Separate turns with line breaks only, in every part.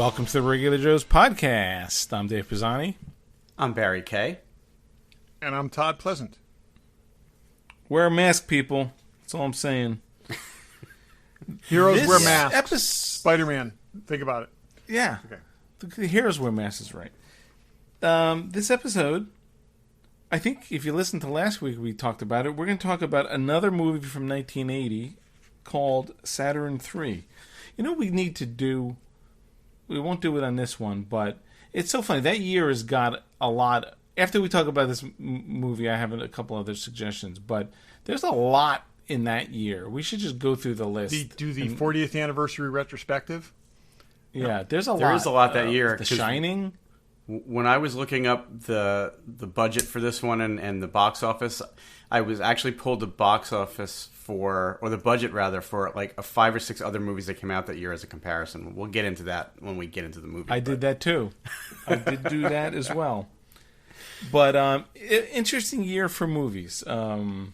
Welcome to the Regular Joe's podcast. I'm Dave Pisani.
I'm Barry Kay.
And I'm Todd Pleasant.
Wear a mask, people. That's all I'm saying.
Heroes wear masks. Spider-Man. Think about it.
Yeah. Okay. The heroes wear masks, right. This episode, I think if you listened to last week, we talked about it. We're going to talk about another movie from 1980 called Saturn 3. You know what we need to do? We won't do it on this one, but it's so funny. That year has got a lot. After we talk about this movie, I have a couple other suggestions, but there's a lot in that year. We should just go through the list.
Do the 40th anniversary retrospective?
Yeah, there's a lot.
There is a lot that year.
The Shining.
When I was looking up the budget for this one and the box office, I was actually pulled the box office or the budget rather, for like 5 or 6 other movies that came out that year as a comparison. We'll get into that when we get into the movie.
I did that too. I did do that as well. But interesting year for movies. There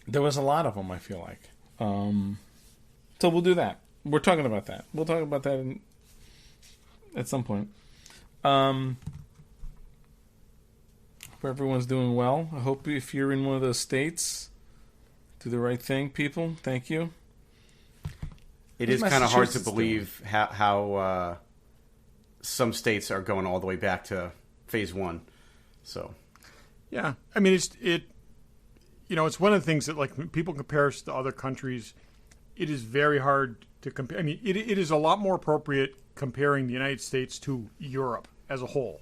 was a lot of them, I feel like. So we'll do that. We're talking about that. We'll talk about that at some point. Hope everyone's doing well. I hope if you're in one of those states, do the right thing, people. Thank you.
It is kind of hard to believe how some states are going all the way back to phase 1. So,
yeah, I mean it's one of the things that like when people compare us to other countries, it is very hard to compare. I mean, it is a lot more appropriate comparing the United States to Europe as a whole.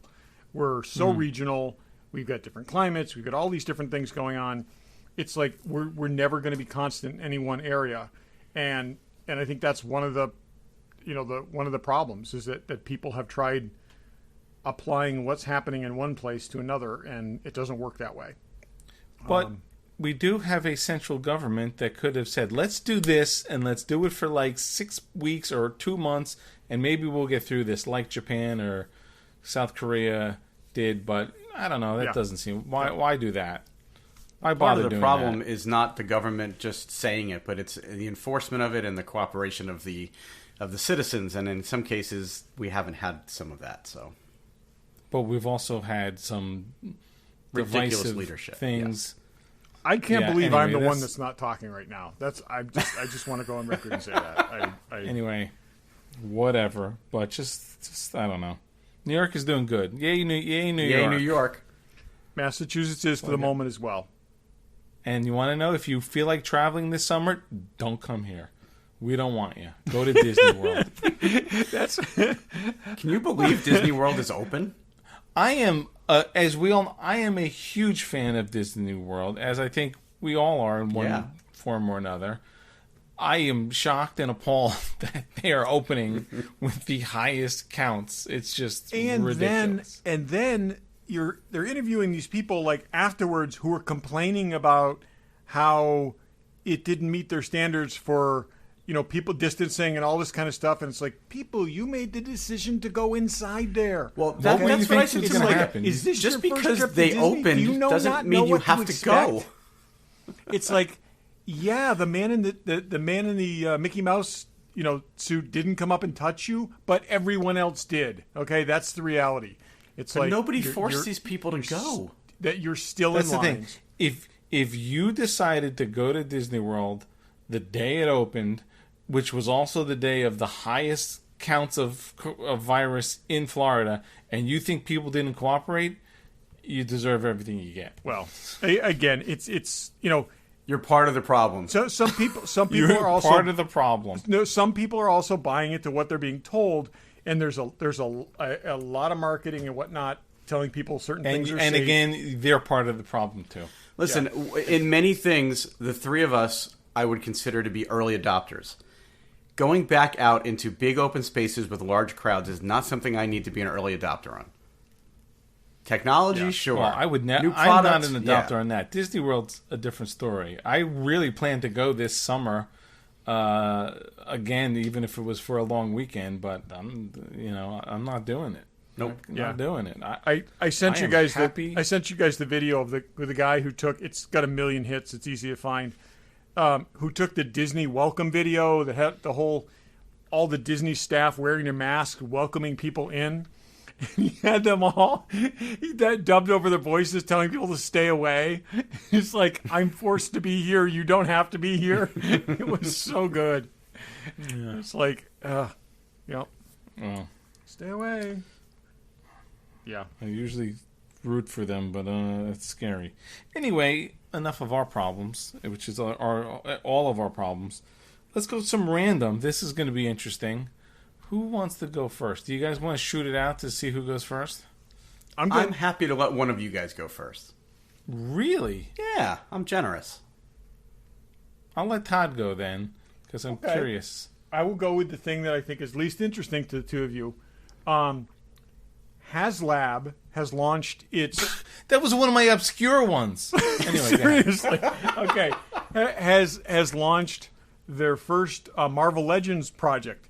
We're so regional. We've got different climates. We've got all these different things going on. It's like we're never going to be constant in any one area, and I think that's one of the problems is that people have tried applying what's happening in one place to another, and it doesn't work that way.
But we do have a central government that could have said, let's do this, and let's do it for like 6 weeks or 2 months, and maybe we'll get through this, like Japan or South Korea did. But I don't know. That doesn't seem... Why do that? Why bother doing that?
Part of the problem is not the government just saying it, but it's the enforcement of it and the cooperation of the citizens. And in some cases, we haven't had some of that. So,
but we've also had some
ridiculous leadership
things.
Yeah. I can't believe I'm the one that's not talking right now. I just want to go on record and say that.
Anyway, whatever. But just I don't know. New York is doing good. Yay, New York.
Yay, New York.
Massachusetts is for the moment as well.
And you want to know, if you feel like traveling this summer, don't come here. We don't want you. Go to Disney World.
Can you believe Disney World is open?
I am, as we all, I am a huge fan of Disney World, as I think we all are in one form or another. I am shocked and appalled that they are opening with the highest counts. It's just ridiculous.
Then they're interviewing these people like afterwards who are complaining about how it didn't meet their standards for people distancing and all this kind of stuff, and it's like, people, you made the decision to go inside there.
Well, that's what I think is going to happen.
Is this
just
your first
because
trip to
they
Disney?
opened doesn't mean you have to go.
It's like, yeah, the man in the Mickey Mouse suit didn't come up and touch you, but everyone else did. Okay, that's the reality. It's
but
like
nobody forced these people to go.
That you're still
That's
in
the
lines.
thing. If you decided to go to Disney World the day it opened, which was also the day of the highest counts of virus in Florida, and you think people didn't cooperate, you deserve everything you get.
Well, again, it's
you're part of the problem.
So some people
You're
are also
part of the problem.
No, some people are also buying into what they're being told. And there's a lot of marketing and whatnot telling people certain things are safe.
And again, they're part of the problem too.
Listen, in many things, the three of us I would consider to be early adopters. Going back out into big open spaces with large crowds is not something I need to be an early adopter on. Technology, sure.
Well, I would never. I'm not an adopter on that. Disney World's a different story. I really plan to go this summer. Again, even if it was for a long weekend, but I'm not doing it.
Nope,
not doing it.
I sent you guys
happy.
I sent you guys the video of the guy who took. It's got 1 million hits. It's easy to find. Who took the Disney welcome video? The whole all the Disney staff wearing a mask, welcoming people in. He had them all dubbed over their voices, telling people to stay away. It's like, I'm forced to be here. You don't have to be here. It was so good. Yeah. It's like, stay away. Yeah.
I usually root for them, but it's scary. Anyway, enough of our problems, which is all of our problems. Let's go some random. This is going to be interesting. Who wants to go first? Do you guys want to shoot it out to see who goes first?
I'm happy to let one of you guys go first.
Really?
Yeah, I'm generous.
I'll let Todd go then, because I'm curious.
I will go with the thing that I think is least interesting to the two of you. HasLab has launched its...
That was one of my obscure ones. Anyway,
seriously. Okay. Has launched their first Marvel Legends project,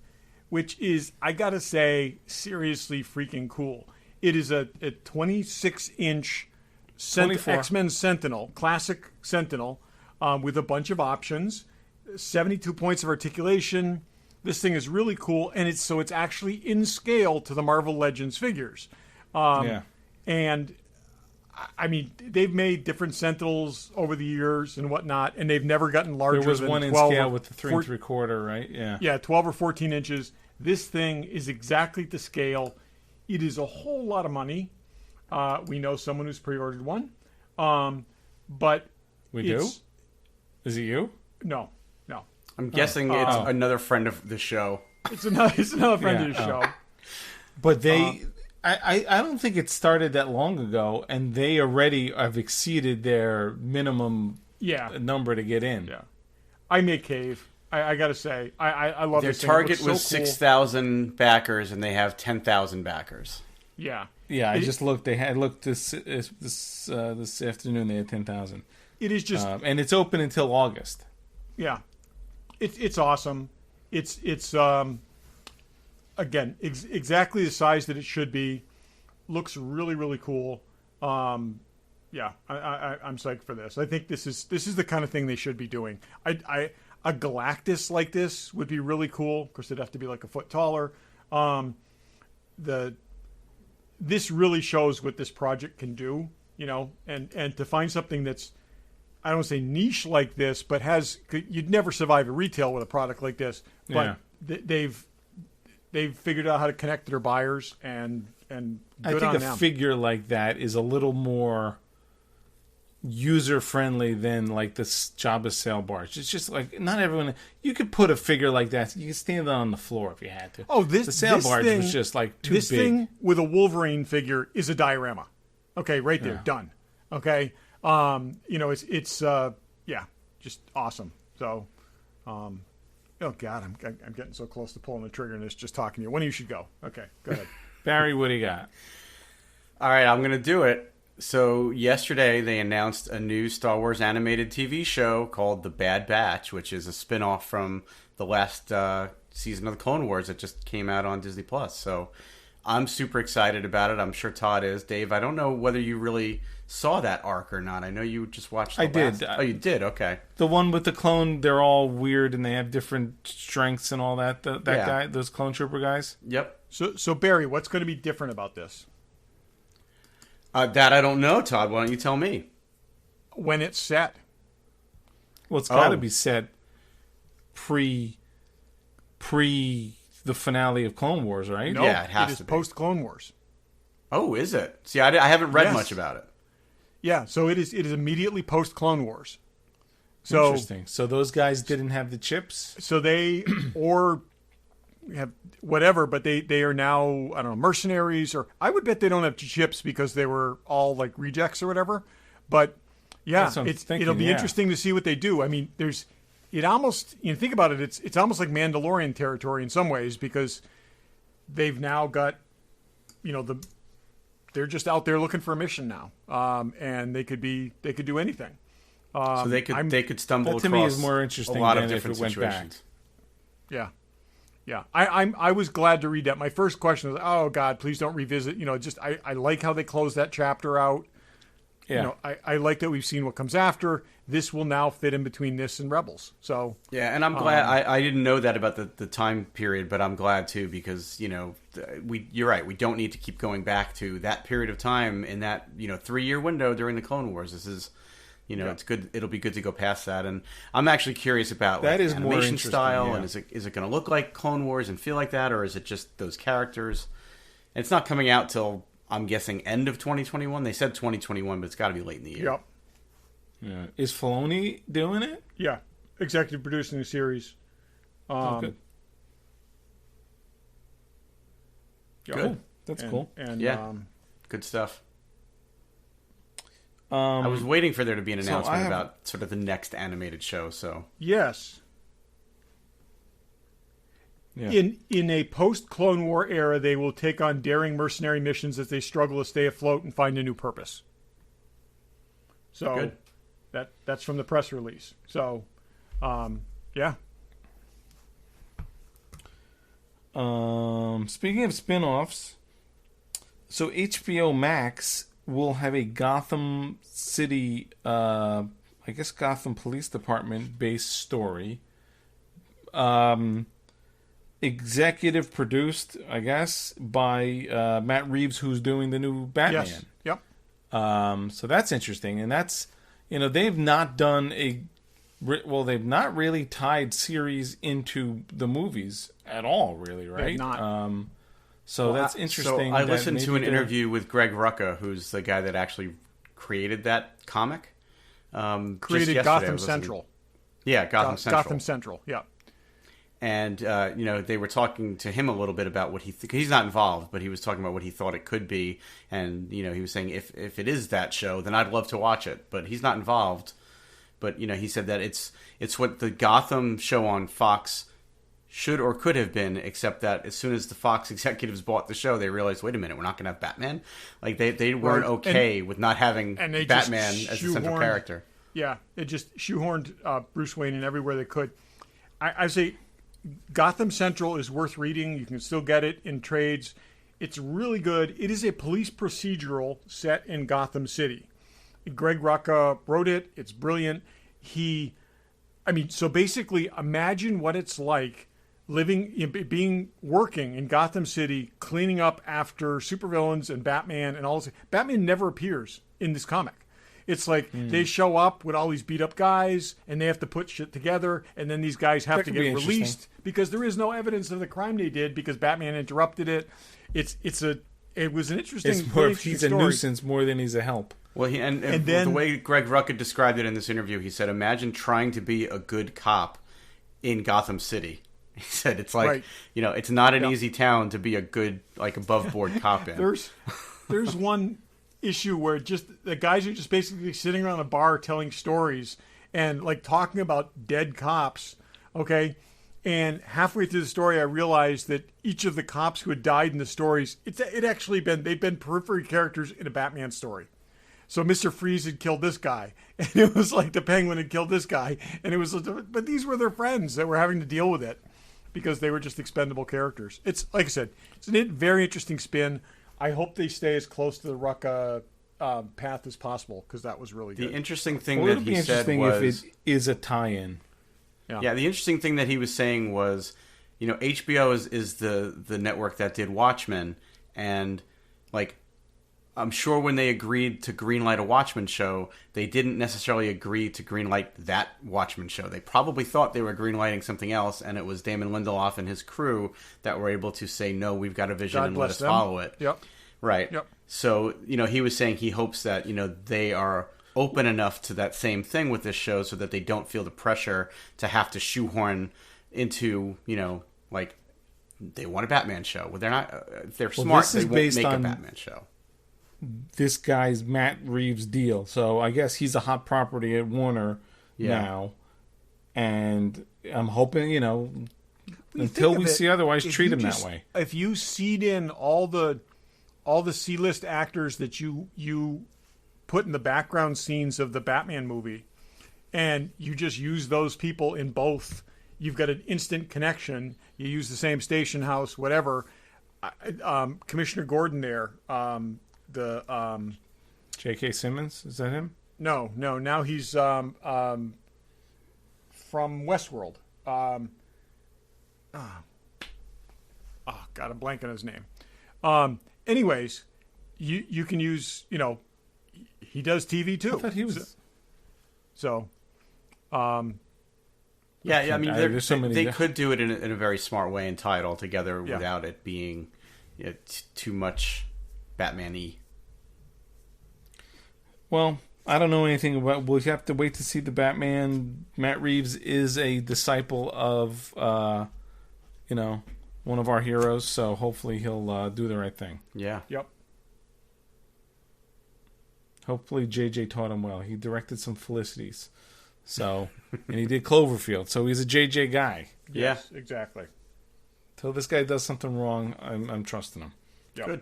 which is, I gotta say, seriously freaking cool. It is a 26-inch X-Men Sentinel, classic Sentinel, with a bunch of options, 72 points of articulation. This thing is really cool, and it's actually in scale to the Marvel Legends figures. And, I mean, they've made different Sentinels over the years and whatnot, and they've never gotten larger
than 12. There was one in scale with the 3 3/4, right?
Yeah, 12 or 14 inches. This thing is exactly to scale. It is a whole lot of money. We know someone who's pre-ordered one. But
we do? Is it you?
No.
I'm guessing it's another friend of the show.
It's another friend of the show.
But they... I don't think it started that long ago, and they already have exceeded their minimum number to get in.
Yeah, I may cave. I got to say, I love
their
this thing.
target was
so cool.
6,000 backers, and they have 10,000 backers.
Yeah.
I just looked. I looked this afternoon. They had 10,000.
It is just,
and it's open until August.
Yeah, it's awesome. It's again exactly the size that it should be. Looks really, really cool. I'm psyched for this. I think this is the kind of thing they should be doing. A Galactus like this would be really cool. Of course, it'd have to be like a foot taller. This really shows what this project can do, and to find something that's, I don't want to say niche like this, but you'd never survive a retail with a product like this. But they've figured out how to connect to their buyers, and good
I think
on
a
them.
figure like that is a little more user friendly than like the Jabba sail barge. It's just like not everyone. You could put a figure like that. You could stand it on the floor if you had to.
Oh,
the sail barge was just like too big.
This thing with a Wolverine figure is a diorama. Okay, right there, done. Okay, it's just awesome. So, oh God, I'm getting so close to pulling the trigger and it's just talking to you. One of you should go. Okay, go ahead.
Barry, what do you got?
All right, I'm gonna do it. So yesterday they announced a new Star Wars animated TV show called The Bad Batch, which is a spin-off from the last season of the Clone Wars that just came out on Disney+. So I'm super excited about it. I'm sure Todd is. Dave, I don't know whether you really saw that arc or not. I know you just watched the last...
did.
Oh, you did? Okay.
The one with the clone, they're all weird and they have different strengths and all that. Guy, those clone trooper guys?
Yep.
So Barry, what's going to be different about this?
That I don't know, Todd. Why don't you tell me?
When it's set.
Well, it's got to be set pre the finale of Clone Wars, right?
No,
yeah, it has to be.
Post Clone Wars.
Oh, is it? See, I haven't read much about it.
Yeah, so it is immediately post Clone Wars. So
interesting. So those guys didn't have the chips.
So they or have whatever, but they are now, I don't know, mercenaries, or I would bet they don't have chips because they were all like rejects or whatever. But yeah, it'll be interesting to see what they do. I mean, it almost, think about it, it's almost like Mandalorian territory in some ways, because they've now got, they're just out there looking for a mission now, and they could do anything.
So they could stumble across
to me is more interesting
a lot
than
of different
if it went
situations.
Back. Yeah. I was glad to read that. My first question was, oh God, please don't revisit. I like how they closed that chapter out.
Yeah.
I like that we've seen what comes after. This will now fit in between this and Rebels. So
yeah, and I'm glad. I didn't know that about the time period, but I'm glad too because you're right. We don't need to keep going back to that period of time in that 3-year window during the Clone Wars. This is. It's good. It'll be good to go past that, and I'm actually curious about
that is more
animation
interesting,
style,
yeah.
and is it going to look like Clone Wars and feel like that, or is it just those characters? And it's not coming out till I'm guessing end of 2021. They said 2021, but it's got to be late in the year.
Yep.
Yeah. Is Filoni doing it?
Yeah, executive producing the series.
Good. Good. That's cool.
And
good stuff. I was waiting for there to be an announcement about sort of the next animated show. So
yes,
yeah.
in a post Clone War era, they will take on daring mercenary missions as they struggle to stay afloat and find a new purpose. So
good.
That's from the press release. So, yeah.
Speaking of spin-offs, so HBO Max will have a Gotham City, I guess Gotham Police Department based story. Executive produced, I guess, by Matt Reeves, who's doing the new Batman.
Yes. Yep.
So that's interesting, and that's they've not done they've not really tied series into the movies at all, really, right?
They've not.
So that's interesting.
So I listened to an interview with Greg Rucka, who's the guy that actually created that comic.
Created Gotham Central.
Yeah, Gotham Central.
Gotham Central, yeah.
And, they were talking to him a little bit about what he's not involved, but he was talking about what he thought it could be. And, he was saying if it is that show, then I'd love to watch it. But he's not involved. But, he said that it's what the Gotham show on Fox should or could have been, except that as soon as the Fox executives bought the show, they realized, wait a minute, we're not going to have Batman? Like, they weren't okay with not having Batman as the central character.
Yeah, they just shoehorned Bruce Wayne in everywhere they could. I say Gotham Central is worth reading. You can still get it in trades. It's really good. It is a police procedural set in Gotham City. Greg Rucka wrote it. It's brilliant. So basically, imagine what it's like working in Gotham City, cleaning up after supervillains and Batman and all this. Batman never appears in this comic. It's like they show up with all these beat up guys and they have to put shit together, and then these guys have to get released because there is no evidence of the crime they did because Batman interrupted it. It was an interesting.
It's more he's a nuisance more than he's a help.
Well, and then, the way Greg Rucka described it in this interview, he said, "Imagine trying to be a good cop in Gotham City." He said, "It's like it's not an easy town to be a good, like, above board cop in."
There's one issue where just the guys are just basically sitting around a bar telling stories and like talking about dead cops. Okay. And halfway through the story, I realized that each of the cops who had died in the stories, they've been periphery characters in a Batman story. So Mr. Freeze had killed this guy, and it was like the Penguin had killed this guy, and it was, but these were their friends that were having to deal with it because they were just expendable characters. It's like I said, it's a very interesting spin. I hope they stay as close to the Rucka path as possible because that was really good.
The interesting thing that he said was,
if it is a tie-in.
Yeah, the interesting thing that he was saying was, HBO is the network that did Watchmen, and like, I'm sure when they agreed to greenlight a Watchmen show, they didn't necessarily agree to greenlight that Watchmen show. They probably thought they were greenlighting something else, and it was Damon Lindelof and his crew that were able to say, no, we've got a vision and let us follow it.
Yep.
Right.
Yep.
So, he was saying he hopes that, they are open enough to that same thing with this show so that they don't feel the pressure to have to shoehorn into, like, they want a Batman show. Well, they're not, if they're smart, they won't make a Batman show.
This guy's Matt Reeves deal. So I guess he's a hot property at Warner now. And I'm hoping, until we see otherwise, treat him that way.
If you seed in all the C-list actors that you put in the background scenes of the Batman movie, and you just use those people in both, you've got an instant connection. You use the same station house, whatever. Commissioner Gordon there,
J.K. Simmons, is that him?
No. Now he's from Westworld. God, I'm blanking on his name. Anyways, you can use, he does TV too.
I thought he was.
So,
yeah. I mean,
there's so many
they could do it in a very smart way and tie it all together
Yeah.
without it being too much Batman-y.
Well, I don't know anything about. We'll have to wait to see the Batman. Matt Reeves is a disciple of, one of our heroes. So hopefully he'll do the right thing.
Yeah.
yep.
Hopefully JJ taught him well. He directed some Felicities, so and he did Cloverfield. So he's a JJ guy.
Yes, exactly.
Till this guy does something wrong, I'm trusting him.
Yep.
Good.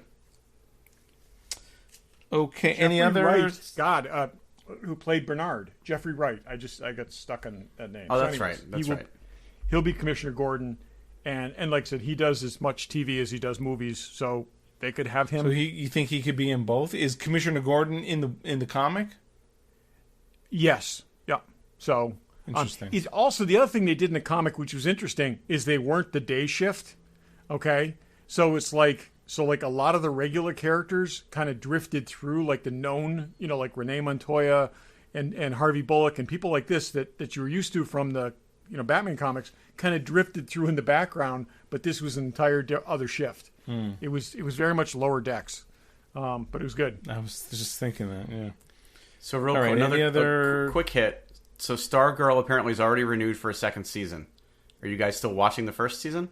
Okay.
Jeffrey
Any other?
Wright, God, who played Bernard? Jeffrey Wright. I got stuck on that name.
Oh,
So
that's
anyways,
right. That's right.
He'll be Commissioner Gordon, and like I said, he does as much TV as he does movies, so they could have him.
So you think he could be in both? Is Commissioner Gordon in the comic?
Yes. Yeah. So
Interesting.
He's also the other thing they did in the comic, which was interesting, is they weren't the day shift. Okay, so it's like a lot of the regular characters kind of drifted through, like the known, like Renee Montoya and Harvey Bullock and people like this that you were used to from the Batman comics, kind of drifted through in the background. But this was an entire other shift. It was very much lower decks, but it was good.
I was just thinking that. Yeah.
So real
All
quick,
right, any other-
a quick hit. So Stargirl apparently is already renewed for a second season. Are you guys still watching the first season?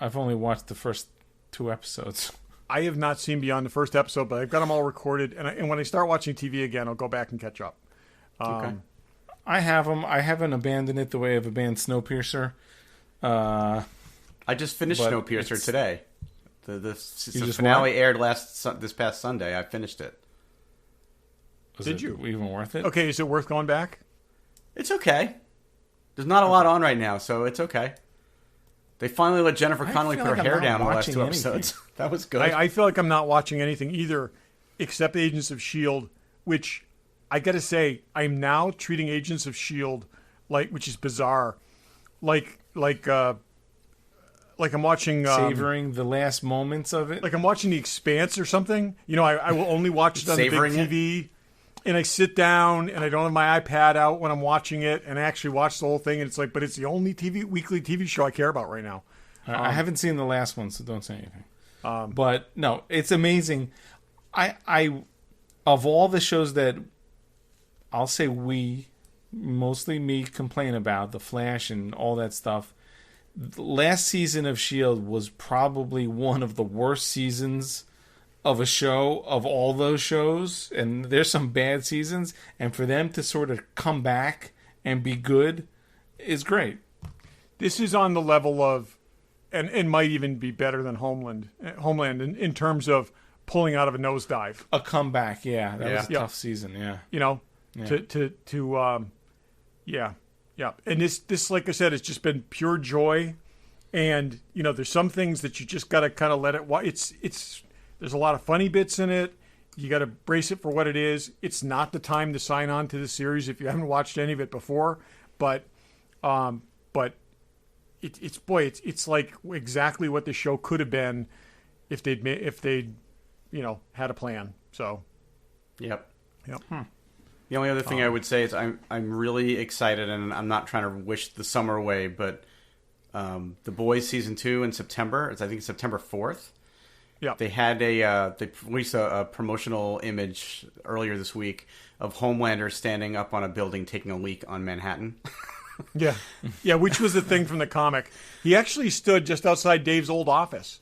I've only watched the first 2 episodes.
I have not seen beyond the first episode, but I've got them all recorded. And when I start watching TV again, I'll go back and catch up.
Okay.
I have them. I haven't abandoned it the way I've abandoned Snowpiercer.
I just finished
But
Snowpiercer
it's-
today. The
just
finale aired this past Sunday. I finished it.
Did
you?
even worth it?
Okay, is it worth going back?
It's okay. There's not a lot on right now, so it's okay. They finally let Jennifer
I
Connelly
feel
put her
like I'm
hair
not
down in the last
watching
2
anything.
episodes. That was good.
I feel like I'm not watching anything either, except Agents of S.H.I.E.L.D., which I got to say, I'm now treating Agents of S.H.I.E.L.D. which is bizarre, like I'm watching
Savoring the last moments of it.
like I'm watching The Expanse or something. I will only watch it on the big
Savoring it?
TV, and I sit down and I don't have my iPad out when I'm watching it, and I actually watch the whole thing. And it's like, but it's the only weekly TV show I care about right now.
I haven't seen the last one, so don't say anything. But no, it's amazing. I of all the shows that I'll say mostly me complain about, The Flash and all that stuff, the last season of S.H.I.E.L.D. was probably one of the worst seasons of a show of all those shows. And there's some bad seasons, and for them to sort of come back and be good is great.
This is on the level of, and might even be better than Homeland in terms of pulling out of a nosedive.
A comeback, yeah. That was a
Yeah.
tough season, yeah.
Yeah.
Yeah.
And this, like I said, it's just been pure joy. And there's some things that you just got to kind of let it. There's a lot of funny bits in it. You got to brace it for what it is. It's not the time to sign on to the series if you haven't watched any of it before. But it's like exactly what the show could have been if they'd had a plan. So,
Yep.
yep.
The only other thing I would say is I'm really excited, and I'm not trying to wish the summer away, but The Boys season 2 in September. I think it's September 4th.
Yeah.
They had they released a promotional image earlier this week of Homelander standing up on a building taking a leak on Manhattan.
Yeah. Yeah, which was the thing from the comic. He actually stood just outside Dave's old office.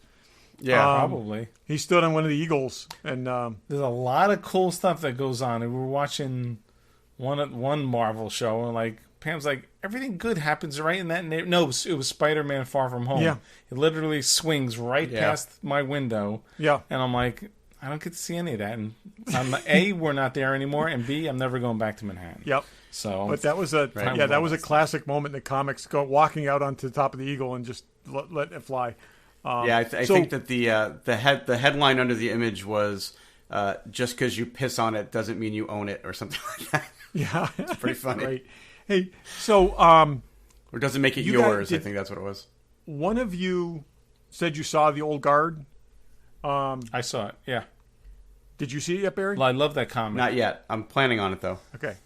Yeah,
Probably.
He stood on one of the Eagles, and
There's a lot of cool stuff that goes on. And we were watching one Marvel show, and like Pam's like, everything good happens right in that neighborhood. No, it was Spider-Man Far From Home.
Yeah.
It literally swings right past my window.
Yeah.
And I'm like, I don't get to see any of that. And A, we're not there anymore, and B, I'm never going back to Manhattan.
yep.
So,
But that was that was a classic moment in the comics, walking out onto the top of the Eagle and just letting it fly.
I think that the headline under the image was just because you piss on it doesn't mean you own it or something like that.
Yeah.
It's pretty funny.
Right. Hey, so
or doesn't make it
you
yours.
guys-
I think that's what it was.
one of you said you saw The Old Guard.
I saw it. Yeah.
Did you see it yet, Barry?
Well, I love that comic.
Not yet. I'm planning on it though.
Okay.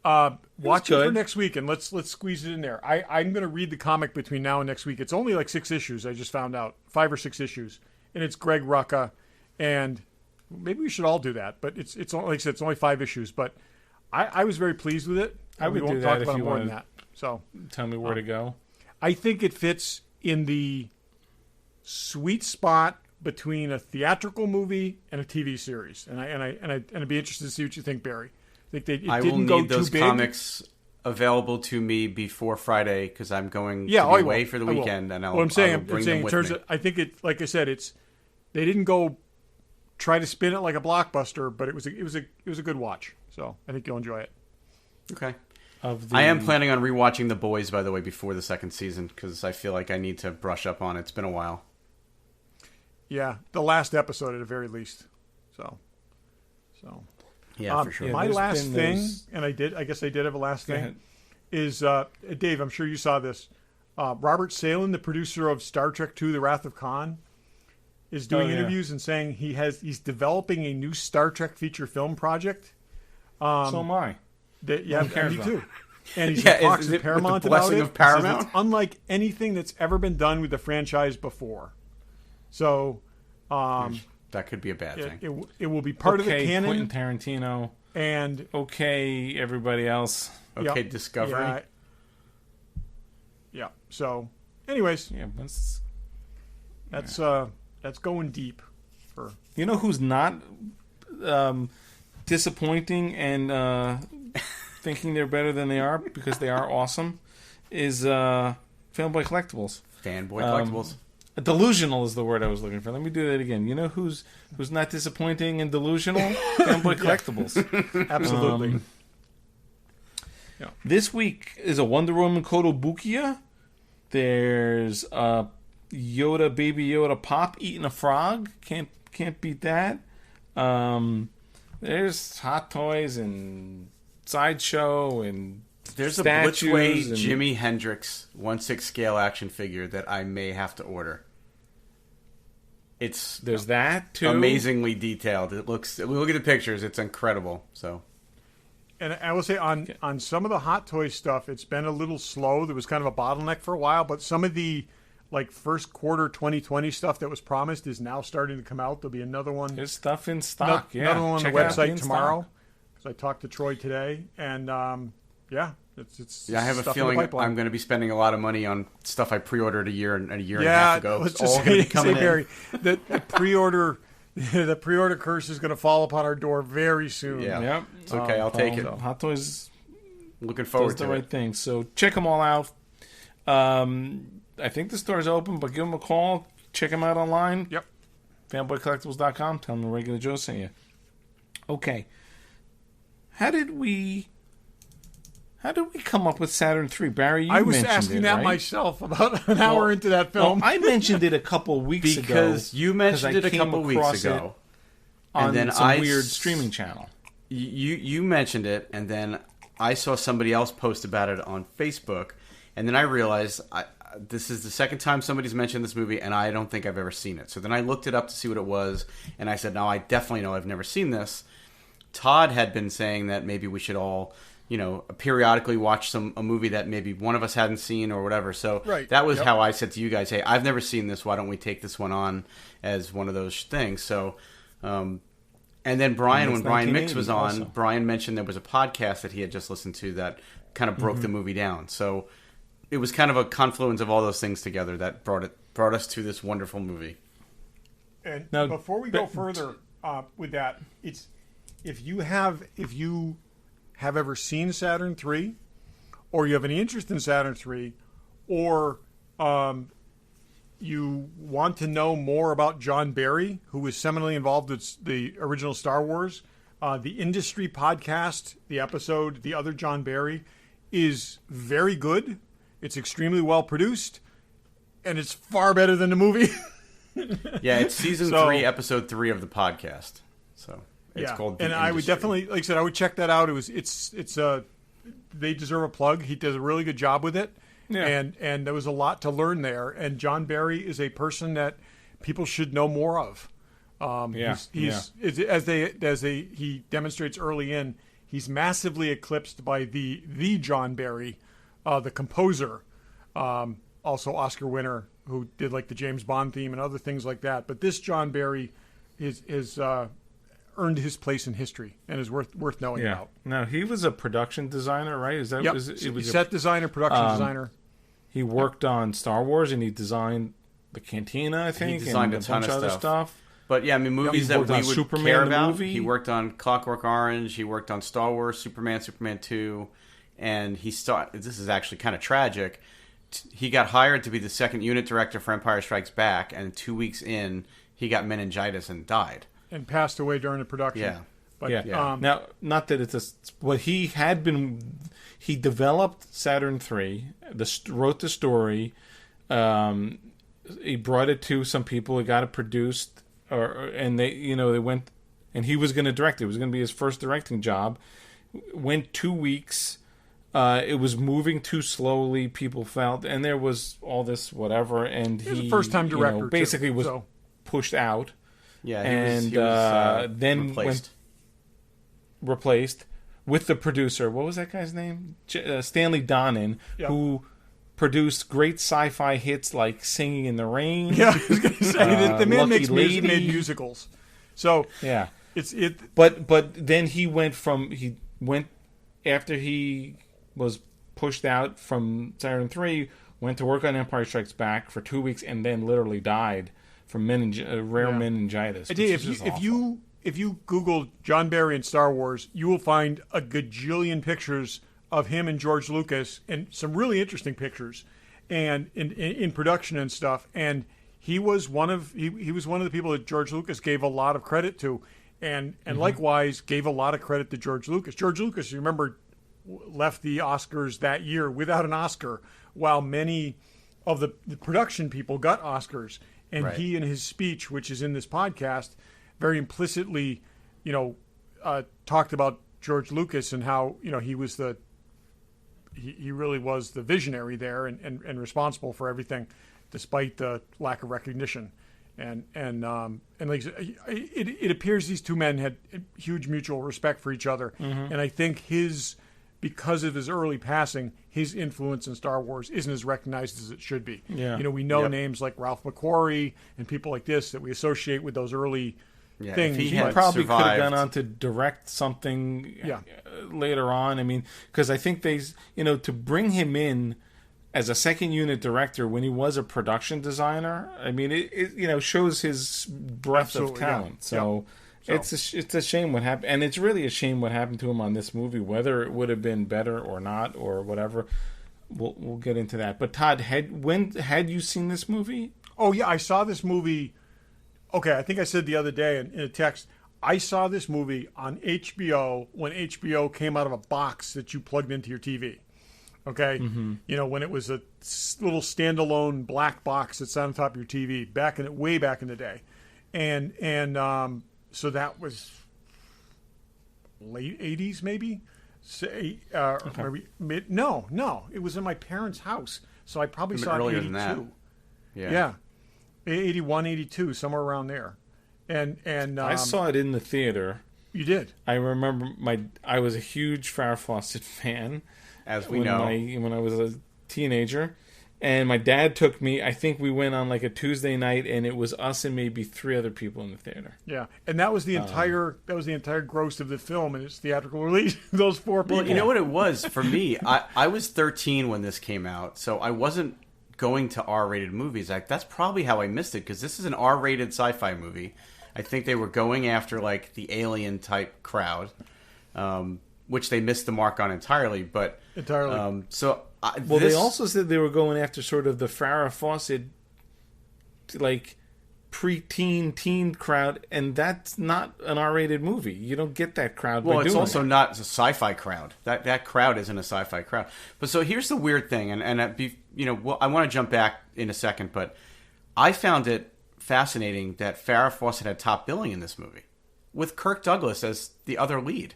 Watch it for
good.
next week, and let's squeeze it in there. I'm going to read the comic between now and next week. It's only like 6 issues. I just found out 5 or 6 issues, and it's Greg Rucka, and maybe we should all do that. But it's only, like I said, it's only 5 issues. But I was very pleased with it.
I would
we won't
do
talk
that if
about it
you
more
wanted-
than that. So
Tell me where to go.
I think it fits in the sweet spot between a theatrical movie and a TV series, and I'd be interested to see what you think, Barry. I think
I will
didn't go
need those
too big.
comics available to me before Friday because I'm going to be
I will.
away for the
I will.
weekend, and I'll,
Well, I'm saying,
I will bring them
in
with
terms
me.
of, I think it, like I said, they didn't go try to spin it like a blockbuster, but it was a good watch. So I think you'll enjoy it.
Okay.
Of the,
I am planning on rewatching The Boys, by the way, before the second season because I feel like I need to brush up on it. It's been a while.
Yeah, the last episode at the very least. So.
Yeah, for sure.
Yeah,
My
there's
last
been
thing,
those-
and I guess I did have a last
Go
thing,
ahead.
is Dave. I'm sure you saw this. Robert Salen, the producer of Star Trek II: The Wrath of Khan, is doing
yeah.
interviews and saying he's developing a new Star Trek feature film project.
So am I.
Yeah,
cares
me
about
too. And he's
Yeah,
in talks
is
with
it with the
Paramount
blessing
about
of
it. He says
Paramount?
it's unlike anything that's ever been done with the franchise before. So
That could be a bad thing.
it will be part of the
Okay,
canon.
Quentin Tarantino.
And
Okay, everybody else.
Okay,
Yep.
Discovery.
Yeah. So, anyways,
Yeah, but
that's going deep. For
you know who's not disappointing and thinking they're better than they are because they are awesome is Fanboy Collectibles.
Fanboy Collectibles.
Delusional is the word I was looking for. Let me do that again. You know who's not disappointing and delusional? Fanboy Collectibles.
absolutely.
This week is a Wonder Woman Kotobukiya. There's a Yoda, Baby Yoda Pop eating a frog. Can't beat that. There's Hot Toys and Sideshow and
There's a
statues
Blitzway
and-
Jimi Hendrix 1/6 scale action figure that I may have to order. It's
There's that too.
amazingly detailed. Look at the pictures. It's incredible. So
And I will say on some of the Hot Toys stuff, it's been a little slow. There was kind of a bottleneck for a while, but some of the first quarter 2020 stuff that was promised is now starting to come out. There'll be another one.
There's stuff in stock.
Another one on the
Check it out.
website
In
tomorrow.
stock.
Because I talked to Troy today, and it's
yeah, I have a
stuff in the
feeling
pipeline.
I'm going to be spending a lot of money on stuff I pre-ordered a year and a half
Yeah,
ago.
let's
It's all
just
going to
say,
be coming in.
Barry, the pre-order, the pre-order curse is going to fall upon our door very soon.
Yeah.
Yep.
It's okay. I'll take it.
Hot Toys
Looking
does
forward
the
to
right
it.
thing. So check them all out. I think the store's open, but give them a call. Check them out online.
Yep.
Fanboycollectibles.com. Tell them the Regular Joe sent you. Okay. How did we come up with Saturn 3? Barry, you
I was
mentioned
asking
it,
that
right?
myself about an hour into that
Well,
film.
I mentioned it a couple weeks ago.
Because you mentioned
I
it a
came
couple
across
weeks ago.
it on
And then
some
I
weird
s-
streaming channel.
You mentioned it, and then I saw somebody else post about it on Facebook, and then I realized this is the second time somebody's mentioned this movie, and I don't think I've ever seen it. So then I looked it up to see what it was, and I said, no, I definitely know I've never seen this. Todd had been saying that maybe we should all, periodically watch a movie that maybe one of us hadn't seen or whatever. So
Right.
that was
Yep.
how I said to you guys, hey, I've never seen this. Why don't we take this one on as one of those things? So, and then Brian,
And
when
it's
Brian Mix was
1980
on,
also.
Brian mentioned there was a podcast that he had just listened to that kind of broke the movie down. So it was kind of a confluence of all those things together that brought us to this wonderful movie.
And
Now,
before we go further with that, it's if you have ever seen Saturn 3, or you have any interest in Saturn 3, or you want to know more about John Barry, who was seminally involved with the original Star Wars, the Industry podcast, the episode The Other John Barry, is very good. It's extremely well produced, and it's far better than the movie.
Yeah, it's season 3, episode 3 of the podcast. So it's called The
and
Industry.
I would definitely, like I said, I would check that out. It's they deserve a plug. He does a really good job with it.
Yeah.
And there was a lot to learn there. And John Barry is a person that people should know more of. He demonstrates early in, he's massively eclipsed by the John Barry, the composer, also Oscar winner, who did like the James Bond theme and other things like that. But this John Barry is earned his place in history and is worth knowing about.
Now, he was a production designer, right? Is that
Yep.
it was
set designer, production designer.
He worked on Star Wars, and he designed the Cantina, I think,
He designed
and
a ton
bunch
of
other
stuff. But yeah, I mean, movies that
worked
we
on
would
Superman,
care
the
about.
movie.
He worked on Clockwork Orange. He worked on Star Wars, Superman 2, and this is actually kind of tragic. He got hired to be the second unit director for Empire Strikes Back, and 2 weeks in, he got meningitis and died.
And passed away during the production.
Yeah.
But,
now, not that it's what he had been. He developed Saturn III. Wrote the story. He brought it to some people. He got it produced, and they went, and he was going to direct it. It was going to be his first directing job. Went 2 weeks. It was moving too slowly. People felt, and there was all this whatever. And
he was a first-time director.
Basically was pushed out.
Yeah, he was
then
replaced.
Replaced with the producer. What was that guy's name? Stanley Donen, who produced great sci-fi hits like "Singing in the Rain."
Yeah, I was going to say that the man
Lucky
made musicals. So
yeah,
it's it.
But then he went after he was pushed out from Saturn III, went to work on Empire Strikes Back for 2 weeks, and then literally died from rare meningitis.
I tell you, if you Google John Barry and Star Wars, you will find a gajillion pictures of him and George Lucas, and some really interesting pictures, and in production and stuff. And he was one of the people that George Lucas gave a lot of credit to, and likewise gave a lot of credit to George Lucas. George Lucas, you remember, left the Oscars that year without an Oscar, while many of the production people got Oscars. And he, in his speech, which is in this podcast, very implicitly, talked about George Lucas and how he was he really was the visionary there and responsible for everything, despite the lack of recognition. And like it appears these two men had huge mutual respect for each other. Mm-hmm. And I think because of his early passing, his influence in Star Wars isn't as recognized as it should be.
Yeah.
We know names like Ralph McQuarrie and people like this that we associate with those early things.
He probably could have gone on to direct something later on. I mean, because I think to bring him in as a second unit director when he was a production designer, I mean, it shows his breadth of talent.
Yeah.
So it's a shame what happened, and it's really a shame what happened to him on this movie. Whether it would have been better or not or whatever, we'll get into that. But Todd, had you seen this movie?
Oh yeah, I saw this movie. Okay, I think I said the other day in a text, I saw this movie on HBO when HBO came out of a box that you plugged into your TV. Okay? Mm-hmm. When it was a little standalone black box that sat on top of your TV, way back in the day. And so that was late 80s maybe? Maybe No. It was in my parents' house. So I probably saw it in 82. Than that. Yeah. 81, 82, somewhere around there. And
I saw it in the theater.
You did?
I remember I was a huge Farrah Fawcett fan.
As we know.
When I was a teenager. And my dad took me, I think we went on like a Tuesday night, and it was us and maybe 3 other people in the theater.
Yeah. And that was the entire gross of the film and its theatrical release. Those 4 people.
Well, you know what it was for me? I was 13 when this came out, so I wasn't going to R-rated movies. That's probably how I missed it, because this is an R-rated sci-fi movie. I think they were going after like the Alien type crowd, which they missed the mark on entirely. But
they also said they were going after sort of the Farrah Fawcett like pre-teen teen crowd, and that's not an R-rated movie. You don't get that crowd.
Well,
by
it's
doing
also
that.
not a sci-fi crowd. That crowd isn't a sci-fi crowd. But so here's the weird thing, and I want to jump back in a second, but I found it fascinating that Farrah Fawcett had top billing in this movie, with Kirk Douglas as the other lead.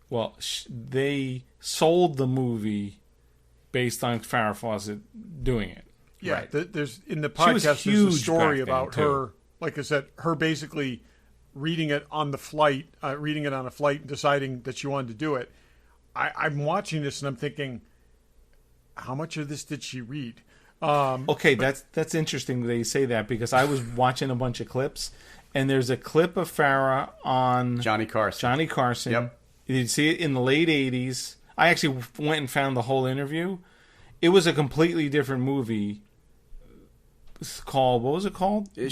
Well, they sold the movie based on Farrah Fawcett doing it.
Yeah,
right.
There's in the podcast. There's a
huge
story
back then,
about
too.
her. Like I said, her basically reading it on the flight, reading it on a flight, and deciding that she wanted to do it. I'm watching this and I'm thinking, how much of this did she read?
Okay, that's interesting that you say that, because I was watching a bunch of clips, and there's a clip of Farrah on
Johnny Carson.
Yep. You see it in the late 80s. I actually went and found the whole interview. It was a completely different movie. It's called, what was it called?
I took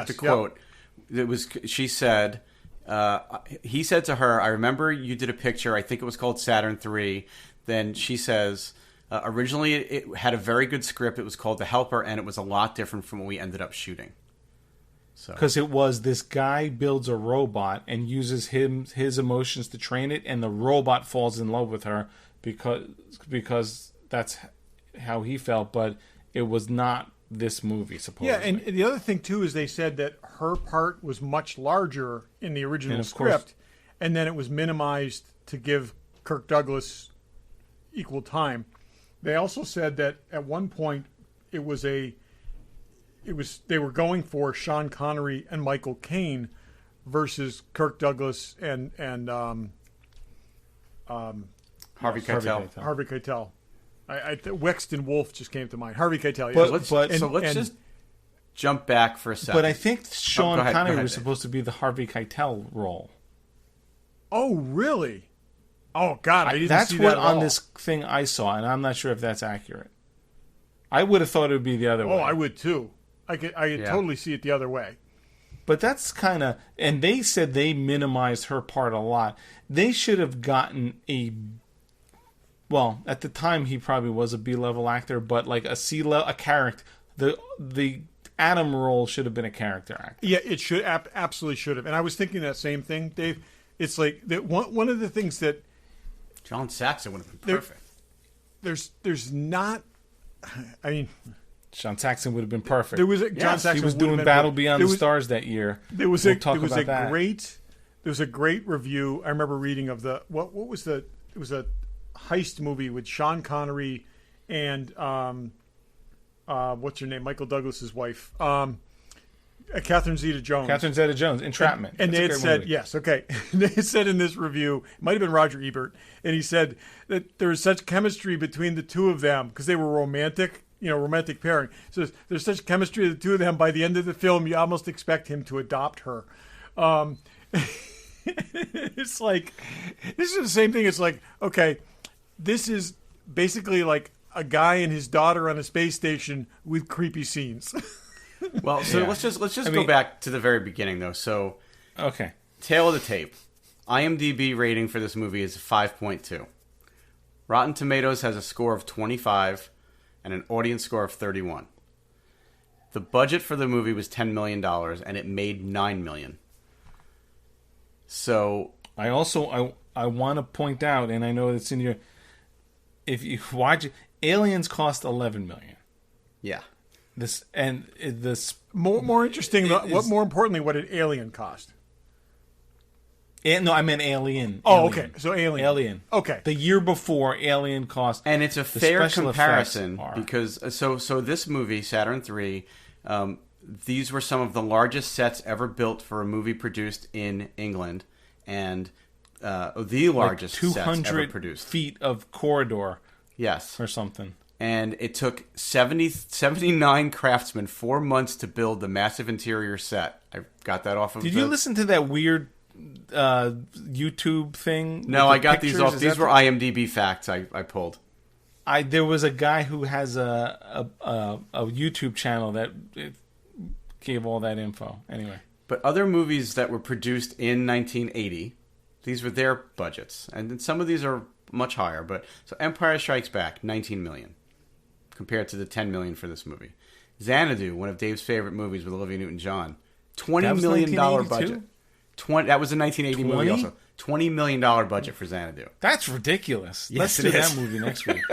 the quote. Yep. It was, she said, he said to her, I remember you did a picture, I think it was called Saturn 3. Then she says, originally it had a very good script. It was called The Helper, and it was a lot different from what we ended up shooting.
Because it was, this guy builds a robot and uses his emotions to train it, and the robot falls in love with her because that's how he felt, but it was not this movie, supposedly.
Yeah, and the other thing, too, is they said that her part was much larger in the original script, and then it was minimized to give Kirk Douglas equal time. They also said that at one point they were going for Sean Connery and Michael Caine versus Kirk Douglas and
Harvey Keitel.
Harvey Keitel. Wexton Wolfe just came to mind. Harvey Keitel.
Yeah. Let's just jump back for a second.
But I think Sean Connery was
Dave.
supposed to be the Harvey Keitel role.
Oh, really? Oh, God, I didn't
that's
see
what
that at
on
all.
this thing I saw, and I'm not sure if that's accurate. I would have thought it would be the other way.
Oh, I would too. I could totally see it the other way.
But that's kind of... And they said they minimized her part a lot. They should have gotten a... Well, at the time, he probably was a B-level actor, but like a C-level... A character... The Adam role should have been a character actor.
Yeah, it should absolutely should have. And I was thinking that same thing, Dave. It's like one of the things that...
John Saxon would have been perfect.
There's not... I mean...
John Saxon would have been perfect.
John Saxon
he was
would
doing
have been
Battle
perfect.
Beyond the Stars that year.
There was a great review. I remember reading of the what was the it was a heist movie with Sean Connery and what's her name, Michael Douglas's wife, Catherine Zeta-Jones. Entrapment. And they had said movie. Yes, okay. They had said in this review, it might have been Roger Ebert, and he said that there was such chemistry between the two of them because they were romantic pairing. So there's such chemistry of the two of them. By the end of the film, you almost expect him to adopt her. It's like, this is the same thing. It's like, okay, this is basically like a guy and his daughter on a space station with creepy scenes.
Well, so let's just go back to the very beginning, though. So,
okay,
tail of the tape. IMDb rating for this movie is 5.2. Rotten Tomatoes has a score of 25 and an audience score of 31. The budget for the movie was $10 million, and it made $9 million. So
I want to point out, and I know it's in your... If you watch it, Aliens cost $11 million.
Yeah.
This
more interesting. More importantly, what did Alien cost?
No, I meant Alien.
Oh, okay. So Alien. Okay.
The year before, Alien cost...
And it's a fair comparison because... So this movie, Saturn 3, these were some of the largest sets ever built for a movie produced in England. And the largest sets ever produced.
200 feet of corridor.
Yes.
Or something.
And it took 79 craftsmen 4 months to build the massive interior set. I got that off of...
Did you listen to that weird... YouTube thing?
No, I got these off. These were IMDb facts I pulled.
There was a guy who has a YouTube channel that gave all that info. Anyway,
but other movies that were produced in 1980, these were their budgets, and some of these are much higher. But so Empire Strikes Back, $19 million, compared to the $10 million for this movie. Xanadu, one of Dave's favorite movies with Olivia Newton-John, $20 million budget. That was a 1980 movie also. $20 million budget for Xanadu.
That's ridiculous.
Yes,
Let's do that movie next week.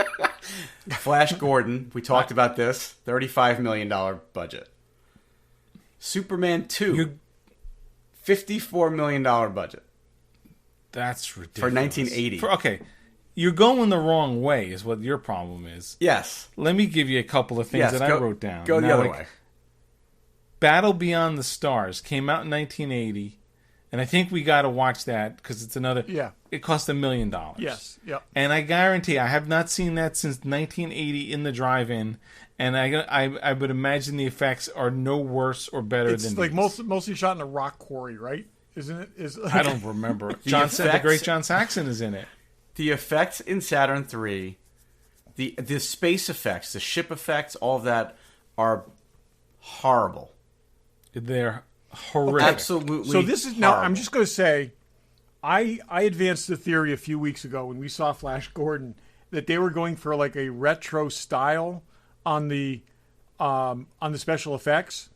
Flash Gordon, we talked about this, $35 million budget. Superman 2, $54 million budget.
That's ridiculous.
For 1980.
Okay, you're going the wrong way is what your problem is.
Yes.
Let me give you a couple of things I wrote down.
Go the other way.
Battle Beyond the Stars came out in 1980, and I think we got to watch that because it's another...
Yeah.
It cost $1 million.
Yes. Yep.
And I guarantee I have not seen that since 1980 in the drive-in, and I would imagine the effects are no worse or better than
It's like
these.
mostly shot in a rock quarry, right? Isn't it?
I don't remember.
The
great John Saxon is in it.
The effects in Saturn 3, the space effects, the ship effects, all of that are horrible.
They're horrific.
Absolutely.
So this is
horrible.
now. I'm just going to say, I advanced the theory a few weeks ago when we saw Flash Gordon that they were going for like a retro style on the special effects.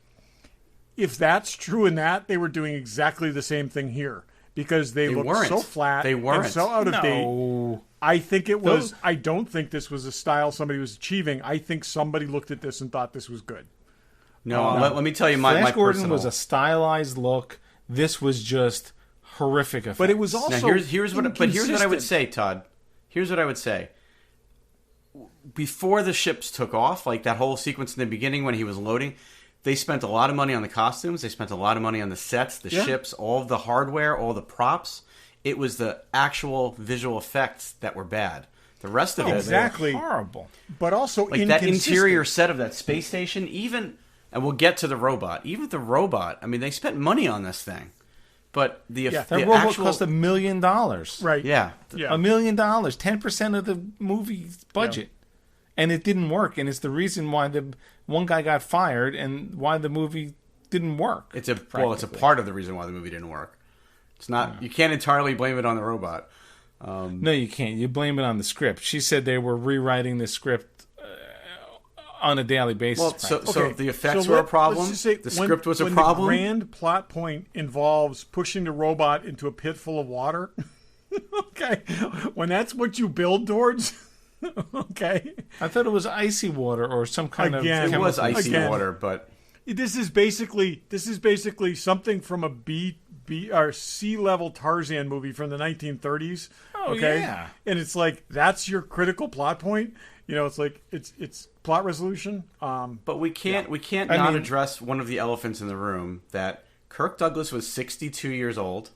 If that's true in that, they were doing exactly the same thing here because they looked
weren't.
so flat
They weren't.
and so out of date.
No.
I think it was. I don't think this was a style somebody was achieving. I think somebody looked at this and thought this was good.
No, let me tell you
Flash
my
Gordon
personal...
was a stylized look. This was just horrific effects.
But it was also
Now here's what I would
inconsistent.
say, Todd. Here's what I would say. Before the ships took off, like that whole sequence in the beginning when he was loading, they spent a lot of money on the costumes. They spent a lot of money on the sets, the ships, all of the hardware, all the props. It was the actual visual effects that were bad. The rest of it,
Exactly.
horrible.
But also
like that
inconsistent.
interior set of that space station, even, and we'll get to the robot. Even the robot, I mean, they spent money on this thing, but
That
the
robot
actual,
cost $1 million.
Right.
yeah,
Yeah.
$1 million, 10% of the movie's budget, and it didn't work. And it's the reason why the one guy got fired and why the movie didn't work.
it's a part of the reason why the movie didn't work. It's not. You can't entirely blame it on the robot.
No, you can't. You blame it on the script. She said they were rewriting the script on a daily basis.
Well, so
Okay,
the effects
so
were a
let's
problem.
just say
The
when-
script was a
when
problem.
The grand plot point involves pushing the robot into a pit full of water. Okay, when that's what you build towards. Okay,
I thought it was icy water or some kind
Again,
of
it was
chemical.
icy
Again.
water, but
this is basically something from a B or sea level Tarzan movie from the 1930s.
Oh,
okay,
yeah.
and it's like that's your critical plot point. You know, it's like it's plot resolution.
But we can't
I
not
mean-
address one of the elephants in the room, that Kirk Douglas was 62 years old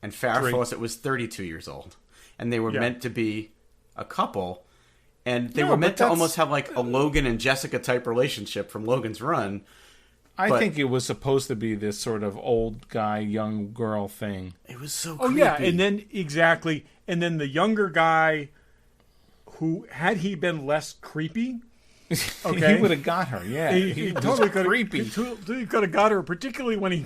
and Farrah
Great.
Fawcett was 32 years old, and they were
Yeah.
meant to be a couple, and they
No,
were
but
meant to
that's-
almost have like a Logan and Jessica type relationship from Logan's Run.
I
but-
think it was supposed to be this sort of old guy, young girl thing.
It was so
Oh
creepy.
yeah, and then exactly, and then the younger guy, who had he been less creepy, okay,
He would have got her. Yeah,
he
was
totally could
creepy.
He could have got her, particularly when he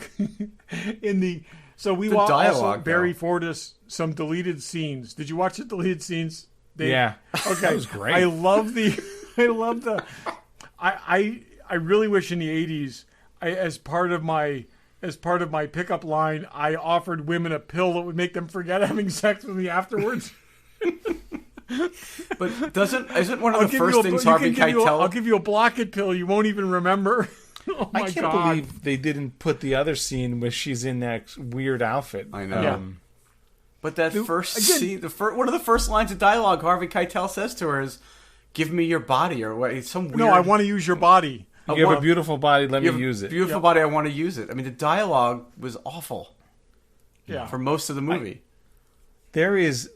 in the. So we
The
also
dialogue,
Barry
though.
forwarded us some deleted scenes. Did you watch the deleted scenes?
Yeah.
Okay.
That was great.
I love the. I really wish in the 80s, as part of my pickup line, I offered women a pill that would make them forget having sex with me afterwards.
But isn't one of
I'll
the
give
first
you a-
things
you
Harvey
can give you a-
Keitel?
I'll give you a block it pill you won't even remember. Oh my
I can't
God.
believe they didn't put the other scene where she's in that weird outfit.
I know.
Yeah.
But that
Dude,
first
again-
scene, one of the first lines of dialogue Harvey Keitel says to her is, "Give me your body," or what? It's some weird.
No, I want to use your body.
You have a beautiful body. Let me
You have a
use it.
Beautiful body. I want to use it. I mean, the dialogue was awful
Yeah.
for most of the movie.
There is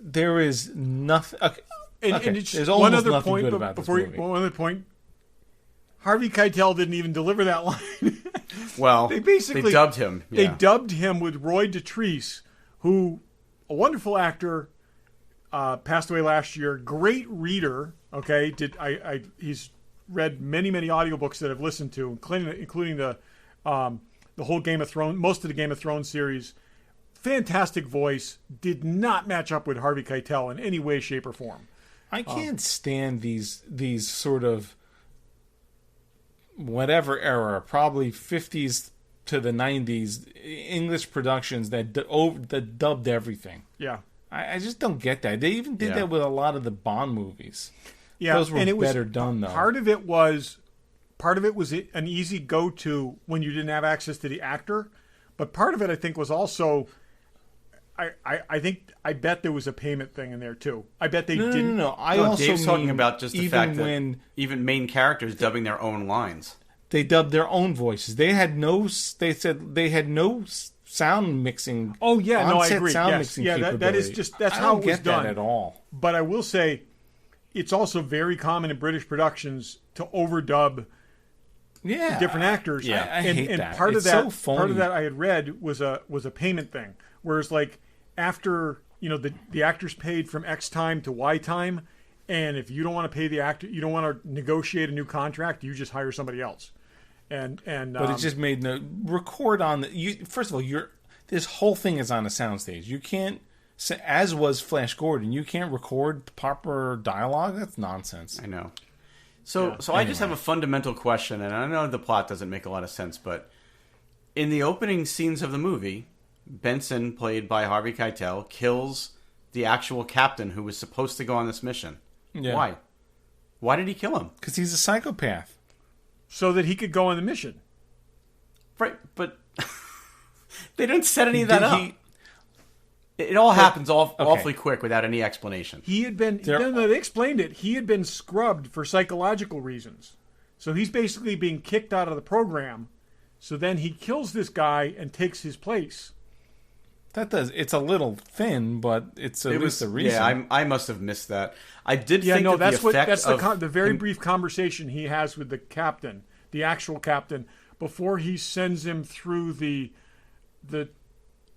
nothing. Okay.
And
Okay,
it's
there's
one
almost
other
nothing
point
good
but
about this
before
movie.
one other point. Harvey Keitel didn't even deliver that line.
Well,
They basically-
dubbed him.
They
Yeah.
dubbed him with Roy Dotrice, who, a wonderful actor, passed away last year. Great reader. Okay, he's read many audiobooks that I've listened to, including the whole Game of Thrones, most of the Game of Thrones series. Fantastic voice. Did not match up with Harvey Keitel in any way, shape, or form.
I can't stand these sort of whatever era, probably 50s to the 90s English productions that dubbed everything.
Yeah.
I just don't get that. They even did
Yeah.
that with a lot of the Bond movies.
Yeah,
those were
and it was
better done though.
Part of it was an easy go-to when you didn't have access to the actor, but part of it I think was also. I bet there was a payment thing in there too. I bet they didn't.
No.
Dave's talking about just the fact that
when
even main characters dubbing their own lines.
they dubbed their own voices, they said they had no sound mixing.
Oh yeah, no, I
on-set
agree.
Sound
Yes,
mixing
yeah, that is
capability.
just that's
I
how
don't
it was
get
done
that at all.
But I will say, it's also very common in British productions to overdub
Yeah,
different actors.
I hate
and
that.
part
It's
of that,
so phony.
part of that I had read was a payment thing. Whereas like after the actor's paid from X time to Y time, and if you don't want to pay the actor, you don't want to negotiate a new contract, you just hire somebody else. But
it just made no record on the. First of all, this whole thing is on a soundstage. You can't, as was Flash Gordon, you can't record proper dialogue. That's nonsense.
I know. So I just have a fundamental question, and I know the plot doesn't make a lot of sense, but in the opening scenes of the movie, Benson, played by Harvey Keitel, kills the actual captain who was supposed to go on this mission.
Yeah.
Why? Why did he kill him?
Because he's a psychopath.
so that he could go on the mission.
Right, but they didn't set any of that up. It all happens awfully quick without any explanation.
He had been. No, they explained it. He had been scrubbed for psychological reasons. So he's basically being kicked out of the program. So then he kills this guy and takes his place.
It's a little thin, but it's at least a reason.
Yeah, I must have missed that. I did think that
that's
the effect
the very brief conversation he has with the captain, the actual captain, before he sends him through the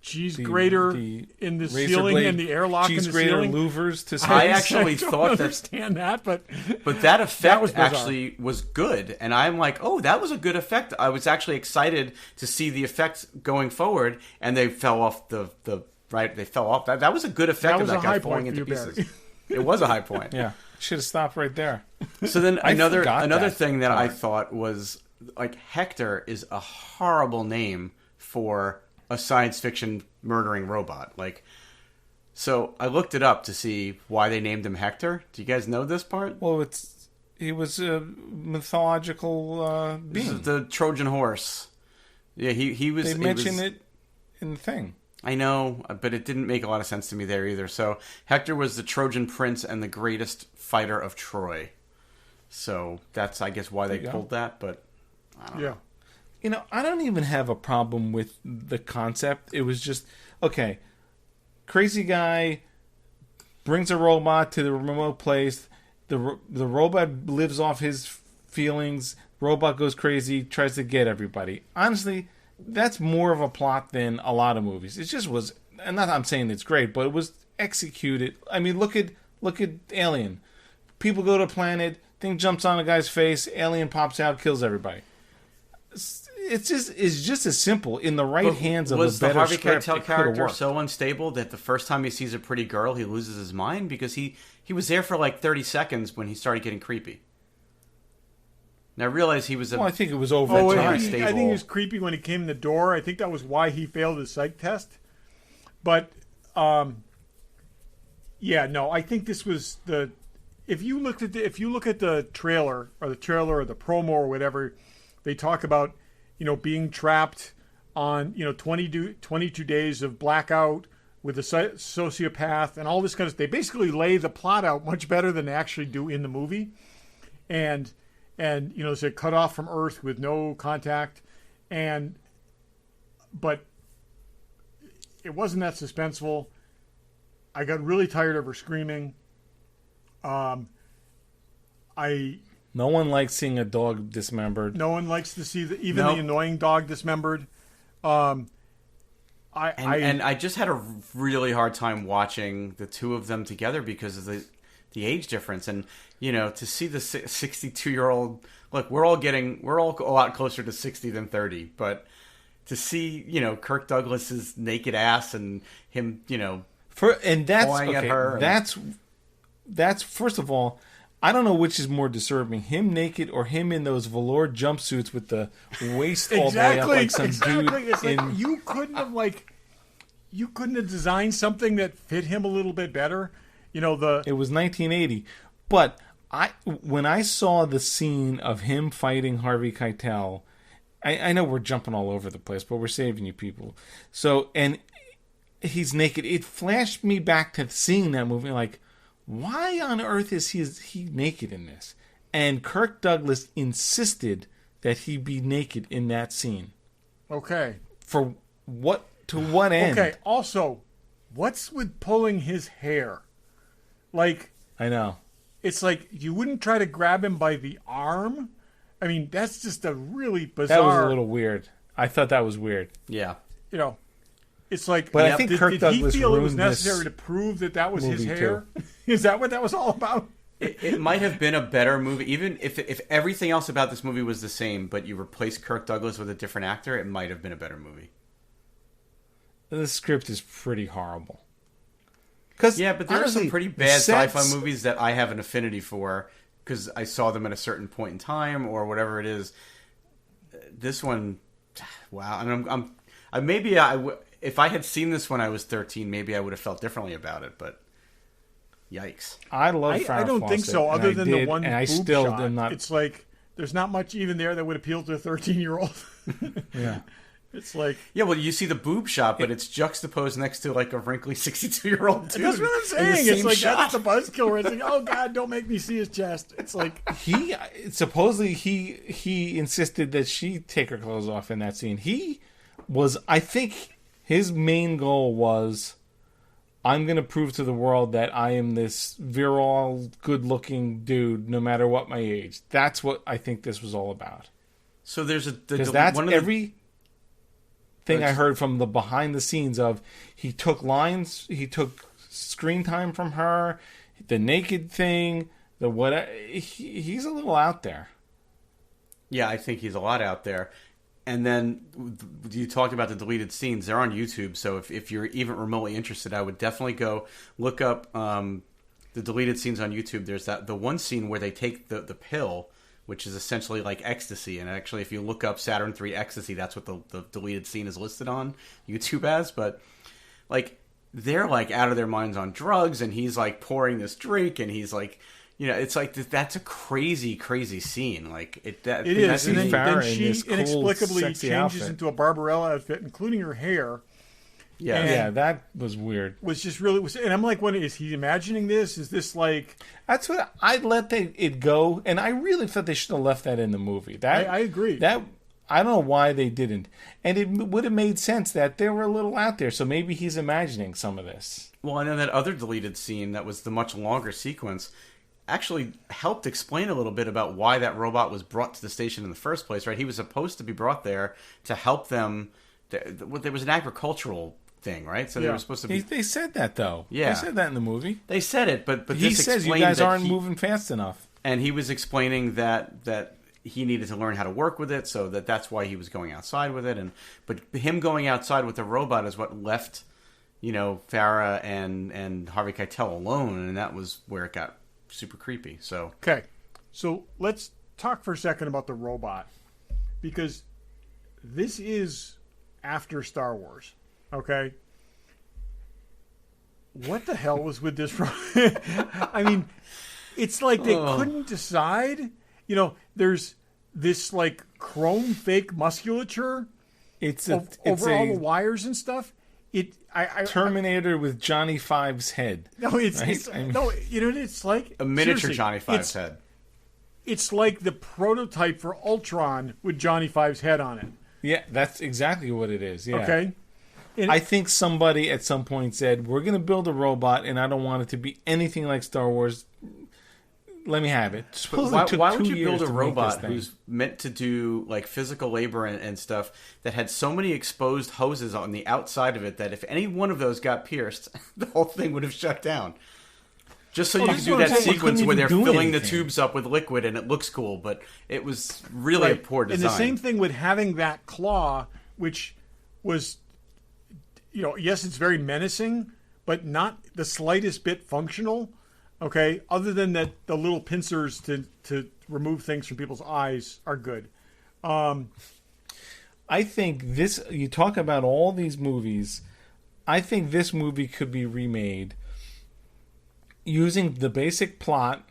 cheese grater in the ceiling and the airlock in the ceiling.
Louvers to
I actually thought
understand that, but
that effect
was
actually was good, and I'm like, oh, that was a good effect. I was actually excited to see the effects going forward, and they fell off They fell off. That was a good effect of that guy falling into pieces. It was a high point.
Yeah, should have stopped right there.
So then another thing that I
part.
thought was like Hector is a horrible name for a science fiction murdering robot. Like, so I looked it up to see why they named him Hector. Do you guys know this part?
Well, he was a mythological being.
This is the Trojan horse. Yeah, he was.
They mention it in the thing.
I know, but it didn't make a lot of sense to me there either. So Hector was the Trojan prince and the greatest fighter of Troy. So that's, I guess, why they pulled that. But I don't know.
I don't even have a problem with the concept. It was just, okay, crazy guy brings a robot to the remote place. The robot lives off his feelings. Robot goes crazy, tries to get everybody. Honestly, that's more of a plot than a lot of movies. It just was, and not I'm saying it's great, but it was executed. I mean, look at Alien. People go to a planet, thing jumps on a guy's face, alien pops out, kills everybody. It's just as simple. In the right hands of a better script,
was the Harvey Keitel
it
character
worked.
so unstable that the first time he sees a pretty girl, he loses his mind? Because he was there for like 30 seconds when he started getting creepy. Now I realize he was
I think it was over
I
time.
think he was creepy when he came in the door. I think that was why he failed his psych test. But I think this was the. If you look at the trailer or the promo or whatever, they talk about being trapped on 22 days of blackout with a sociopath and all this kind of. They basically lay the plot out much better than they actually do in the movie, and so cut off from Earth with no contact, but it wasn't that suspenseful. I got really tired of her screaming.
No one likes seeing a dog dismembered.
No one likes to see the annoying dog dismembered.
I just had a really hard time watching the two of them together because of the age difference, and to see the 62-year-old. Look, we're all a lot closer to 60 than 30, but to see Kirk Douglas's naked ass and him pulling at her.
That's first of all, I don't know which is more disturbing, him naked or him in those velour jumpsuits with the waist all the way up like some dude.
It's like you couldn't have designed something that fit him a little bit better. It
was 1980, but when I saw the scene of him fighting Harvey Keitel, I know we're jumping all over the place, but we're saving you people. So, and he's naked. It flashed me back to seeing that movie, like, why on earth is he naked in this? And Kirk Douglas insisted that he be naked in that scene.
Okay.
For what? To what end?
Okay. Also, what's with pulling his hair? Like,
I know.
It's like you wouldn't try to grab him by the arm. I mean, that's just a really bizarre.
That was a little weird. I thought that was weird.
Yeah.
You know, it's like.
But I think Kirk
did
Douglas
he feel it was
ruined
necessary
this
to prove that was his hair?
too.
Is that what that was all about?
It might have been a better movie, even if everything else about this movie was the same, but you replaced Kirk Douglas with a different actor. It might have been a better movie.
The script is pretty horrible.
Yeah, but there are some pretty bad sci-fi movies that I have an affinity for because I saw them at a certain point in time or whatever it is. This one, wow! And if I had seen this when I was 13, maybe I would have felt differently about it. But yikes!
I love.
I don't think so. Other than the one,
and I
boob
still
shot,
am not.
It's like there's not much even there that would appeal to a 13-year-old.
Yeah.
It's like...
Yeah, well, you see the boob shot, but it's juxtaposed next to, like, a wrinkly 62-year-old dude.
That's what I'm saying. It's like, that's the buzzkill where it's like, oh, God, don't make me see his chest. It's like...
Supposedly, he insisted that she take her clothes off in that scene. I think his main goal was, I'm going to prove to the world that I am this virile, good-looking dude, no matter what my age. That's what I think this was all about.
So there's
because that's every thing I heard from the behind the scenes of he took screen time from her, the naked thing, the what. He's a little out there.
Yeah, I think he's a lot out there. And then you talked about the deleted scenes. They're on YouTube, so if you're even remotely interested, I would definitely go look up the deleted scenes on YouTube. There's the one scene where they take the pill, which is essentially like ecstasy. And actually, if you look up Saturn III ecstasy, that's what the deleted scene is listed on YouTube as. But, like, they're, like, out of their minds on drugs, and he's, like, pouring this drink, and he's, like, you know, it's like, that's a crazy, crazy scene. Like, it is.
And then she inexplicably
cool,
changes
outfit.
into a Barbarella outfit, including her hair.
Yeah, that was weird.
Was just really, and I'm like, what is he imagining this? Is this like?
That's what I'd let it go, and I really thought they should have left that in the movie.
I agree.
That I don't know why they didn't, and it would have made sense that they were a little out there. So maybe he's imagining some of this.
Well, and then that other deleted scene that was the much longer sequence actually helped explain a little bit about why that robot was brought to the station in the first place. Right? He was supposed to be brought there to help them. There was an agricultural thing, right? So they were supposed to be.
They said that though.
Yeah,
they said that in the movie.
They said it, but
he
this
says you guys aren't moving fast enough.
And he was explaining that he needed to learn how to work with it, so that's why he was going outside with it. But him going outside with the robot is what left, you know, Farrah and Harvey Keitel alone, and that was where it got super creepy. So
okay, so let's talk for a second about the robot, because this is after Star Wars. Okay. What the hell was with this? I mean, it's like they couldn't decide. You know, there's this like chrome fake musculature.
It's
over all the wires and stuff.
Terminator with Johnny Five's head.
No, no. You know, it's like
a miniature Johnny Five's head.
It's like the prototype for Ultron with Johnny Five's head on it.
Yeah, that's exactly what it is. Yeah.
Okay.
I think somebody at some point said, we're going to build a robot, and I don't want it to be anything like Star Wars. Let me have it.
Why would you build a robot who's meant to do like physical labor and stuff that had so many exposed hoses on the outside of it that if any one of those got pierced, the whole thing would have shut down? Just so you can do that sequence where they're filling the tubes up with liquid and it looks cool, but it was really a poor design.
And the same thing with having that claw, which was, you know, yes, it's very menacing, but not the slightest bit functional. Okay, other than that, the little pincers to remove things from people's eyes are good.
I think this. You talk about all these movies. I think this movie could be remade using the basic plot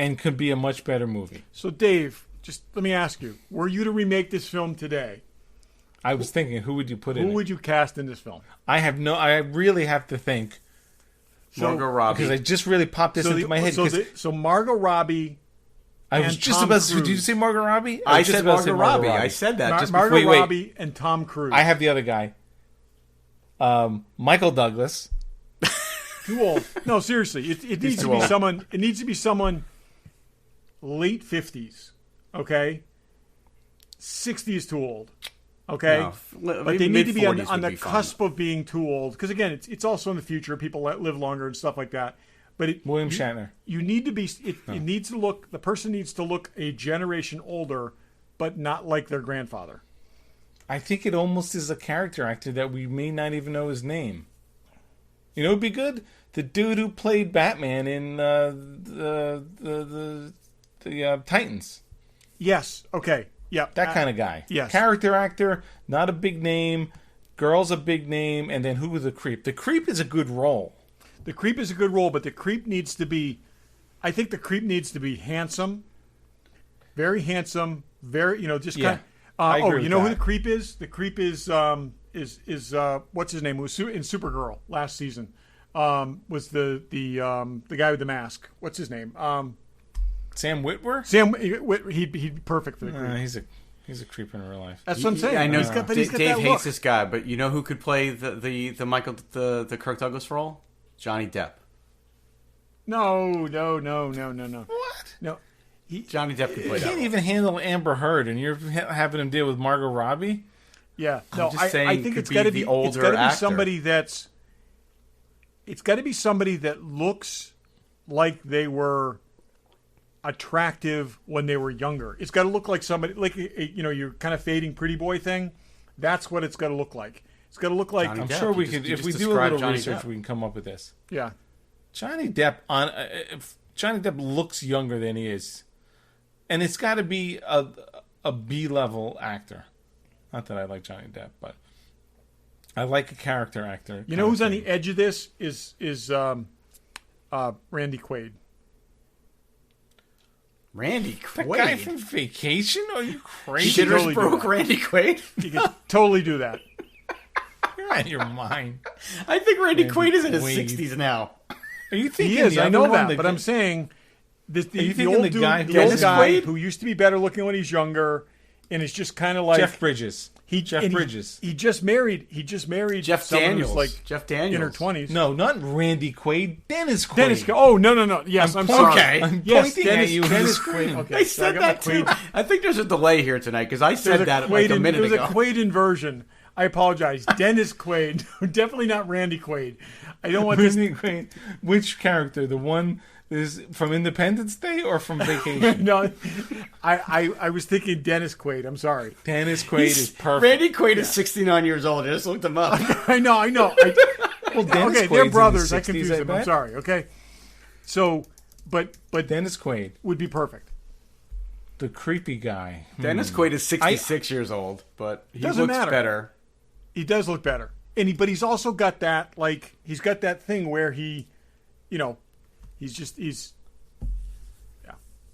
and could be a much better movie.
So, Dave, just let me ask you: were you to remake this film today?
I was thinking, who would you put in?
Who would you cast in this film?
I really have to think.
Margot Robbie.
Because I just really popped this into my head.
So Margot Robbie.
I was just
Tom
about to.
Cruise.
Did you say Margot Robbie?
I said Margot Robbie. I said that just before.
Margot Robbie and Tom Cruise.
I have the other guy. Michael Douglas.
Too old. No, seriously. It needs to be someone. It needs to be someone late 50s. Okay. 60s too old. Okay,
no,
but they need to be on the cusp of being too old because again, it's also in the future. People live longer and stuff like that. But
William Shatner.
You need to be. It needs to look. The person needs to look a generation older, but not like their grandfather.
I think it almost is a character actor that we may not even know his name. You know, it'd be good. The dude who played Batman in the Titans.
Yes. Okay. Yeah,
that kind of guy.
Yes.
Character actor, not a big name. Girl's a big name. And then who was the creep? The creep is a good role.
The creep is a good role, but the creep needs to be... I think the creep needs to be handsome. Very handsome. Very, just kind of... you know who the creep is? The creep is what's his name? Who was in Supergirl last season. Was the guy with the mask. What's his name?
Sam Witwer?
He'd be perfect for the creep.
He's a creep in real life.
That's what I'm saying.
I know.
He's got
Dave
that
hates
look.
this guy, but you know who could play the Kirk Douglas role? Johnny Depp.
No.
What?
No.
Johnny Depp could play
He
that.
can't even handle Amber Heard, and you're having him deal with Margot Robbie?
Yeah.
No,
I think it's got to be
older
It's got to be
actor.
somebody that's. It's got to be somebody that looks like they were attractive when they were younger. It's got to look like somebody like your kind of fading pretty boy thing. That's what it's got to look like. It's got to look like.
I'm sure we could, if we do a little research, we can come up with this.
Yeah.
Johnny Depp Johnny Depp looks younger than he is, and it's got to be a B-level actor. Not that I like Johnny Depp, but I like a character actor.
You know who's on the edge of this is Randy Quaid.
Randy
The
Quaid.
guy from Vacation? Are you crazy?
He should
Shitters
totally
broke Randy Quaid.
You can totally do that.
You're out of your mind.
I think Randy
Randy
Quaid is in his
Quaid.
60s now.
Are you thinking
He is.
the
I
other
know
one,
that, but I'm saying the
thinking
old
the
dude,
guy
the old
Dennis
guy
Quaid?
who used to be better looking when he's younger, and it's just kind of like
Jeff Bridges. Jeff Bridges.
He just married.
Jeff
someone
Daniels.
who's like
Jeff Daniels.
in her 20s.
No, not Randy Quaid. Dennis Quaid.
Oh no. Yes, I'm sorry.
Okay.
I'm
Yes,
pointing at you.
Dennis Quaid. Okay,
I
so
said
got
that
my
too.
Quaid.
I think there's a delay here tonight because I said that like a minute
There's
ago.
a Quaid inversion. I apologize. Dennis Quaid. Definitely not Randy Quaid. I don't want this.
Randy Quaid. Which character? The one is from Independence Day or from Vacation?
No, I was thinking Dennis Quaid. I'm sorry.
Dennis Quaid is perfect.
Randy Quaid is 69 years old. I just looked him up.
I know.
Well, Dennis
Okay,
Quaid's
they're
in
brothers.
the
I
60s,
confused them.
bet.
I'm sorry. Okay, so, but
Dennis Quaid,
would be perfect.
the creepy guy.
Dennis Quaid is 66 years old, but he
Doesn't
looks
matter.
better.
He does look better, but he's also got that he's got that thing where he's.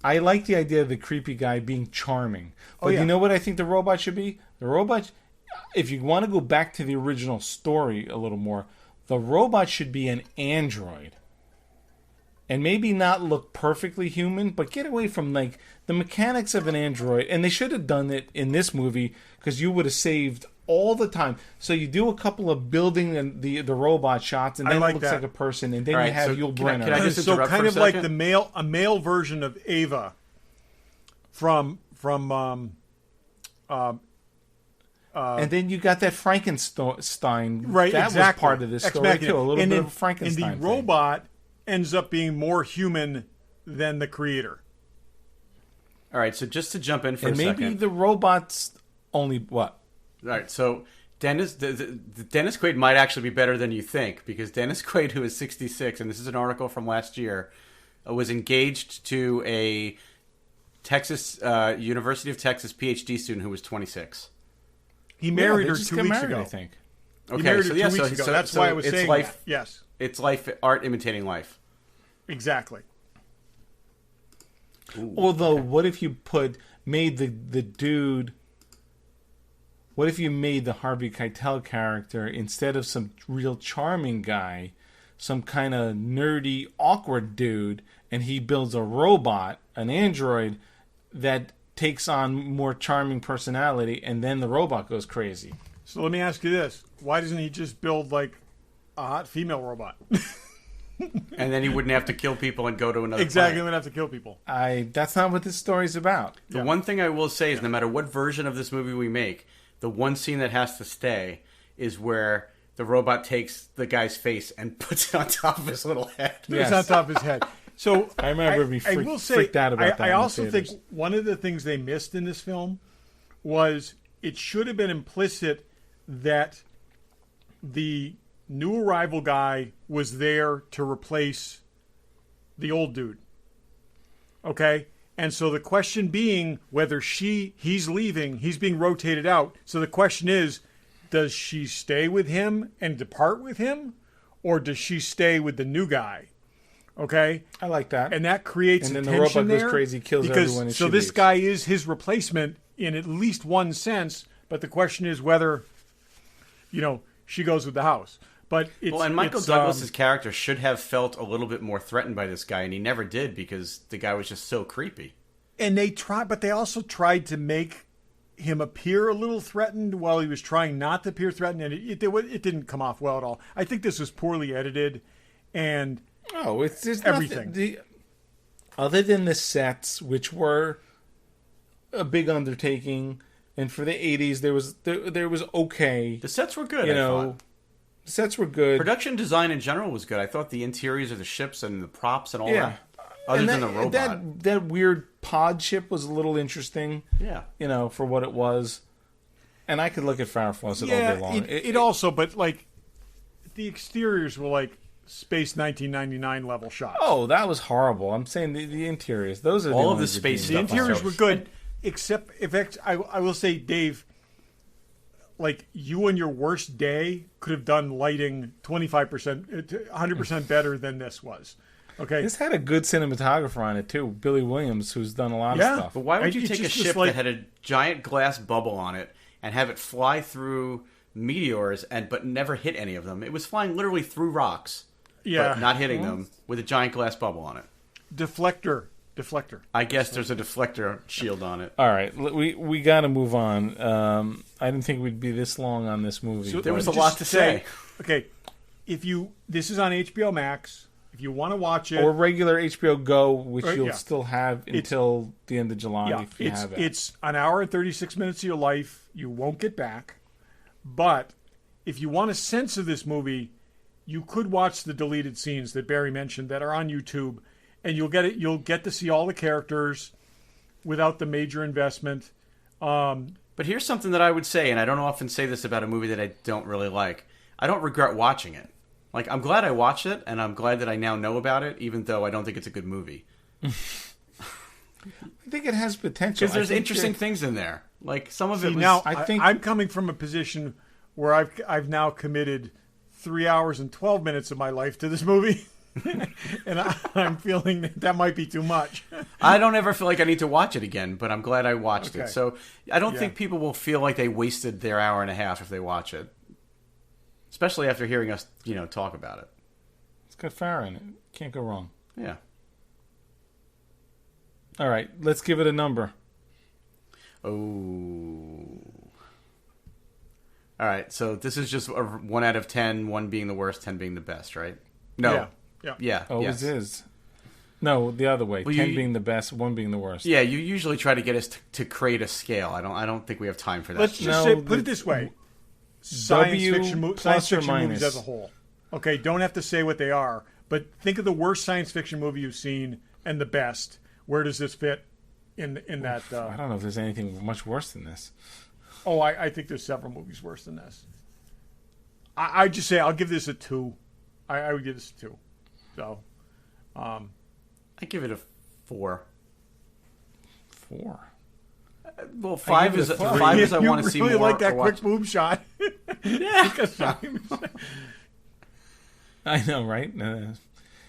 I like the idea of the creepy guy being charming. But
yeah.
you know what I think the robot should be? The robot, if you want to go back to the original story a little more, the robot should be an android. And maybe not look perfectly human, but get away from the mechanics of an android. And they should have done it in this movie because you would have saved all the time. So you do a couple of building the robot shots, and then
like
it looks
that.
like a person, and then
All
you
right,
have
so
Yul
can I-
Brynner.
can I just
So
interrupt
kind
for a
of like
second?
a male version of Ava from
and then you got that Frankenstein.
right.
That
exactly.
was part of this
Ex
story
Machina.
too. A little
and
bit
then,
of a Frankenstein.
And the robot ends up being more human than the creator.
All right, so just to jump in for
and
a
maybe
second.
the robot's only what?
All right, so Dennis Quaid might actually be better than you think because Dennis Quaid, who is 66, and this is an article from last year, was engaged to a University of Texas PhD student who was 26.
He married
Yeah,
her
they just
2
got
weeks
married,
ago.
I think.
He
Okay,
married
so
her
yeah,
2 weeks ago.
so
That's
so
why I was
it's
saying
life.
that. Yes,
It's life, art imitating life.
exactly.
Although, what if you made the dude? What if you made the Harvey Keitel character, instead of some real charming guy, some kind of nerdy, awkward dude, and he builds a robot, an android, that takes on more charming personality, and then the robot goes crazy.
So let me ask you this. Why doesn't he just build, like, a hot female robot?
And then he wouldn't have to kill people and go to another
Exactly, he
planet.
wouldn't have to kill people.
That's not what this story's about.
The one thing I will say is no matter what version of this movie we make, the one scene that has to stay is where the robot takes the guy's face and puts it on top of his little head.
It's on top of his head. So
I remember being freaked out about that.
I
in
also
the
think
theaters.
one of the things they missed in this film was it should have been implicit that the new arrival guy was there to replace the old dude. Okay? And so the question being whether he's leaving, he's being rotated out. So the question is, does she stay with him and depart with him? Or does she stay with the new guy? Okay?
I like that.
And that creates
And then the
tension
robot goes
there
crazy, kills
because,
everyone as
so
she
this
leaves.
guy is his replacement in at least one sense, but the question is whether, she goes with the house. But it's,
Well, and Michael Douglas's character should have felt a little bit more threatened by this guy, and he never did because the guy was just so creepy.
and they also tried to make him appear a little threatened while he was trying not to appear threatened, and it didn't come off well at all. I think this was poorly edited, and
it's just
everything.
Other than the sets, which were a big undertaking, and for the 80s, there was okay.
The sets were good, I thought.
The sets were good.
Production design in general was good. I thought the interiors of the ships and the props and all that, other than the robot.
That weird pod ship was a little interesting.
Yeah.
For what it was. And I could look at Farrah Fawcett all day long.
It also, but like, the exteriors were like Space 1999 level shots.
Oh, that was horrible. I'm saying the interiors. Those are
All of
only
the space
redeeming
stuff
The interiors
was
were good, except I will say, Dave, like, you on your worst day could have done lighting 25%, 100% better than this was. Okay,
This had a good cinematographer on it too, Billy Williams, who's done a lot of stuff.
But why would you
It's
take a
just
ship
like-
that had a giant glass bubble on it and have it fly through meteors but never hit any of them? It was flying literally through rocks,
Yeah,
but not hitting them with a giant glass bubble on it.
deflector.
I guess there's a deflector shield on it.
All right, we got to move on. I didn't think we'd be this long on this movie.
So
There was a
just
lot to say.
Okay, this is on HBO Max. If you want to watch it,
or regular HBO Go, which you'll
yeah.
still have until the end of July if you have it.
It's an hour and 36 minutes of your life you won't get back. But if you want a sense of this movie, you could watch the deleted scenes that Barry mentioned that are on YouTube, and you'll get to see all the characters without the major investment.
But here's something that I would say, and I don't often say this about a movie that I don't really like. I don't regret watching it. Like, I'm glad I watched it, and I'm glad that I now know about it, even though I don't think it's a good movie.
I think it has potential.
Because there's interesting things in there. Like, some of it was...
Now,
I think-
I'm coming from a position where I've now committed 3 hours and 12 minutes of my life to this movie. And I'm feeling that might be too much.
I don't ever feel like I need to watch it again, but I'm glad I watched
Okay.
it. So I don't
Yeah.
think people will feel like they wasted their hour and a half if they watch it. Especially after hearing us, talk about it.
It's got Farrah in it. Can't go wrong.
Yeah.
All right, let's give it a number.
Oh. All right, so this is just a 1 out of 10, 1 being the worst, 10 being the best, right? No.
Yeah.
Yeah.
Always is. No, the other way.
Well,
10
you-
being the best, 1 being the worst.
Yeah, you usually try to get us to create a scale. I don't think we have time for that.
Let's just
No,
say, put it this way: science fiction
plus or
movies
minus.
as a whole. Okay, don't have to say what they are, but think of the worst science fiction movie you've seen and the best. Where does this fit in that?
I don't know if there's anything much worse than this.
Oh, I think there's several movies worse than this. I just say I'll give this a 2. I would give this a 2. So,
I give it a 4.
4.
Well, 5
give
is
it a 3.
5 is I
you
want to see
really
more.
like that
or
quick
watch-
boob shot.
Yeah.
I know, right?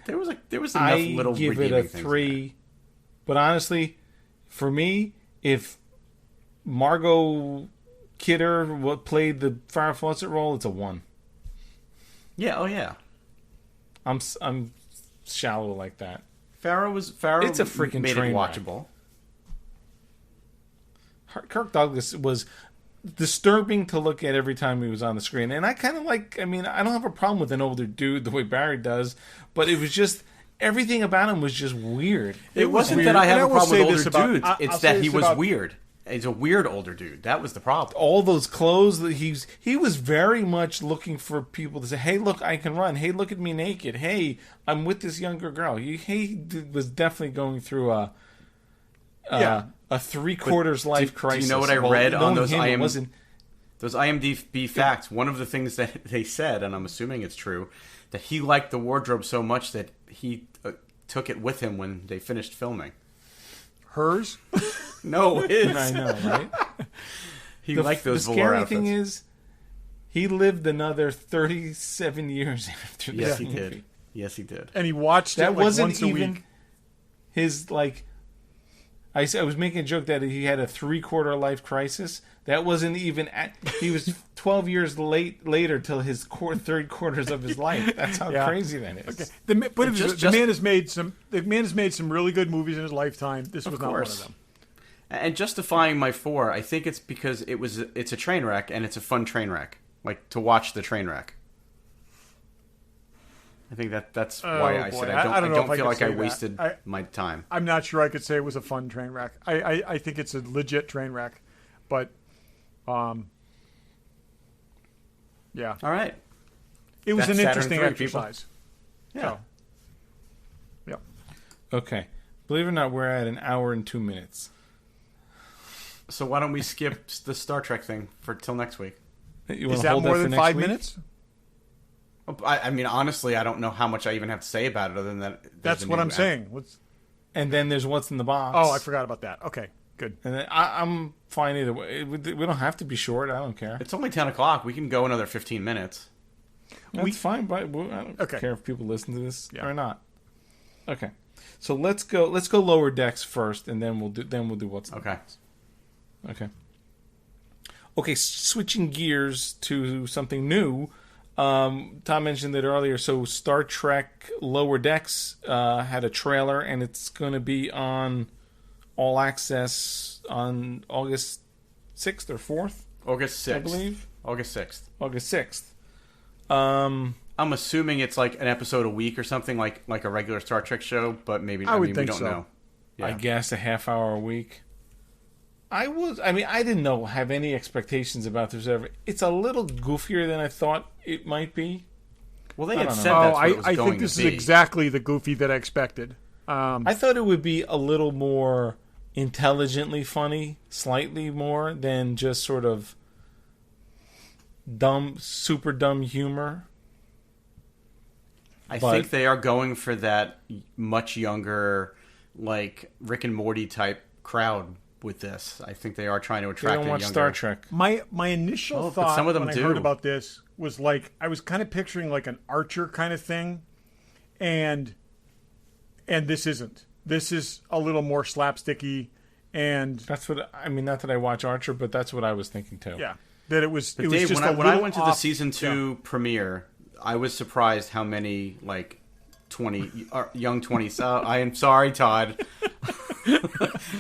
There was enough
I
little
give it
redeeming
a
things
3 But honestly, for me, if Margot Kidder played the Farrah Fawcett role, it's a 1.
Yeah. Oh yeah.
I'm shallow like that.
Farrah
It's a freaking
made
train
it
wreck.
watchable.
Kirk Douglas was disturbing to look at every time he was on the screen. And I kind of like, I mean, I don't have a problem with an older dude the way Barry does, but it was just, everything about him was just weird.
It wasn't
weird.
that I
And
have a
will
problem
say
with
this
older
about-
dudes.
I'll
It's
say
that he
this
was
about-
weird. He's a weird older dude. That was the problem.
All those clothes that he was very much looking for people to say, "Hey, look, I can run. Hey, look at me naked. Hey, I'm with this younger girl." Was definitely going through a 3/4 life crisis.
Do you know what I
Well,
read on
knowing
those
him, it wasn't.
Those IMDb facts? One of the things that they said, and I'm assuming it's true, that he liked the wardrobe so much that he took it with him when they finished filming.
Hers?
No, his.
I know, right?
He liked those
The
velour
scary
outfits.
thing is, he lived another 37 years after
Yes,
this
he
movie.
did. Yes, he did.
And he watched it
That
like
wasn't
once a
even
week.
his, like, I was making a joke that he had a 3/4 life crisis. That wasn't even he was 12 years later till his 3/4 of his life. That's how
Yeah.
crazy that is.
Okay. The
Just-
man has made some. The man has made some really good movies in his lifetime. This was not one of them.
And justifying my 4, I think it's because it's a train wreck and it's a fun train wreck. Like to watch the train wreck. I think that's why I
boy.
said
I
I
don't know
don't
if I
feel
could
like I
say that.
wasted my time.
I'm not sure I could say it was a fun train wreck. I think it's a legit train wreck, but yeah,
All right.
it was
That's
an
Saturn
interesting
3, people.
exercise.
Yeah.
So, yeah.
Okay. Believe it or not, we're at an hour and 2 minutes.
So why don't we skip the Star Trek thing for till next week?
You
Is
wanna
that
hold
more
for
than
next
5
week?
minutes?
I mean, honestly, I don't know how much I even have to say about it other than that. there's
That's
a
what
new
I'm saying. What's,
And then there's what's in the box.
oh, I forgot about that. Okay, good.
And then I'm fine either way. We don't have to be short. I don't care.
It's only 10 o'clock. We can go another 15 minutes.
That's fine, but I don't
Okay.
care if people listen to this
Yeah.
or not. Okay, so let's go lower decks first, and then we'll do what's in the
Okay.
box. Okay, switching gears to something new. Tom mentioned it earlier. So Star Trek Lower Decks had a trailer, and it's going to be on All Access on August 6th or 4th,
August 6th.
I believe.
August 6th.
August 6th.
I'm assuming it's like an episode a week or something like a regular Star Trek show, but maybe
I would
we
think
don't
so.
know. Yeah.
I guess a half hour a week. I didn't have any expectations about this ever. It's a little goofier than I thought it might be.
Well, they
I
had
don't
said
know.
that's what it was
I
going
think this
to
is
be.
exactly the goofy that I expected.
I thought it would be a little more intelligently funny, slightly more than just sort of super dumb humor.
I
but-
think they are going for that much younger, like Rick and Morty type crowd with this. I think they are trying to
They
attract
don't
a
watch
younger.
Star Trek.
My initial
Well, but
thought
some of them
when
do.
I heard about this was like I was kind of picturing like an Archer kind of thing, and this isn't. This is a little more slapsticky, and
That's what Not that I watch Archer, but that's what I was thinking too.
yeah, that it was.
But
It was
Dave,
just
when
a
when I
little
went to the
off-
season 2 premiere, I was surprised how many like 20 young 20s. I am sorry, Todd.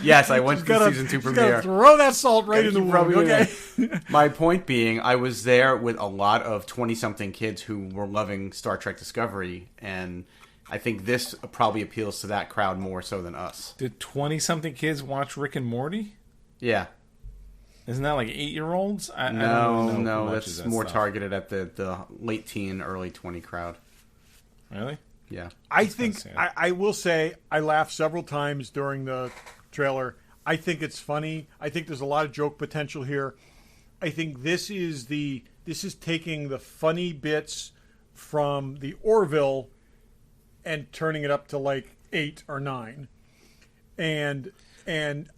Yes, I went to the season 2
just
premiere.
gotta throw that salt right
Gotta
in the
keep
wound.
rubbing it
Okay.
My point being, I was there with a lot of 20-something kids who were loving Star Trek Discovery, and I think this probably appeals to that crowd more so than us.
Did 20-something kids watch Rick and Morty?
Yeah.
Isn't that like 8-year-olds? I don't
No,
really know much
that's
of that
more
stuff.
targeted at the late teen, early 20 crowd.
Really?
Yeah.
I think
sad.
I will say I laughed several times during the trailer. I think it's funny. I think there's a lot of joke potential here. I think this is taking the funny bits from the Orville and turning it up to like 8 or 9. And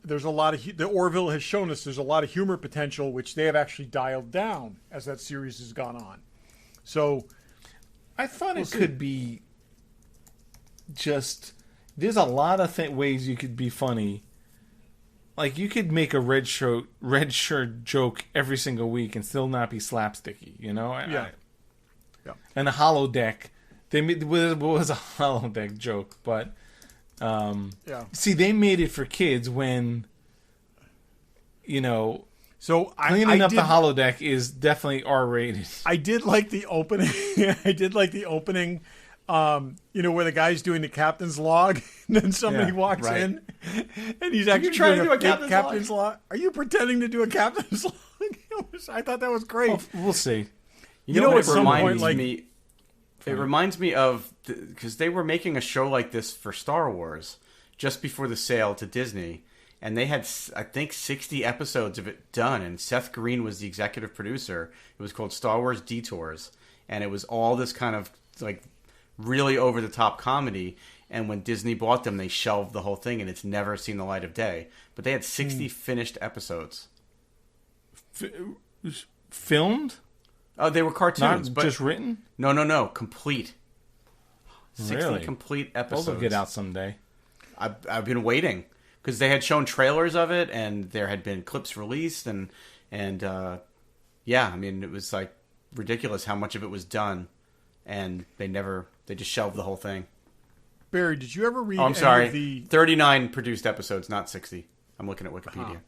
there's a lot of the Orville has shown us there's a lot of humor potential which they have actually dialed down as that series has gone on. So
I thought it could be just there's a lot of ways you could be funny. Like, you could make a red shirt joke every single week and still not be slapsticky, you know?
Yeah.
And a holodeck. It was a holodeck joke, but see, they made it for kids when,
So
cleaning up the holodeck is definitely R-rated.
I did like the opening. Where the guy's doing the captain's log, and then somebody walks in, and he's actually
trying to
doing
do a captain's
log. Are you pretending to do a captain's log? I thought that was great.
Oh, we'll see.
You know what it reminds me of, because they were making a show like this for Star Wars just before the sale to Disney, and they had, I think, 60 episodes of it done, and Seth Green was the executive producer. It was called Star Wars Detours, and it was all this kind of like really over-the-top comedy, and when Disney bought them, they shelved the whole thing, and it's never seen the light of day. But they had 60 finished episodes.
Filmed?
Oh, they were cartoons.
Not just written?
No. Complete. 60
Really?
complete episodes.
Those will get out someday.
I've been waiting, because they had shown trailers of it, and there had been clips released, and I mean, it was like ridiculous how much of it was done, and they just shelved the whole thing.
Barry, did you ever read?
Oh, I'm sorry. 39 produced episodes, not 60. I'm looking at Wikipedia.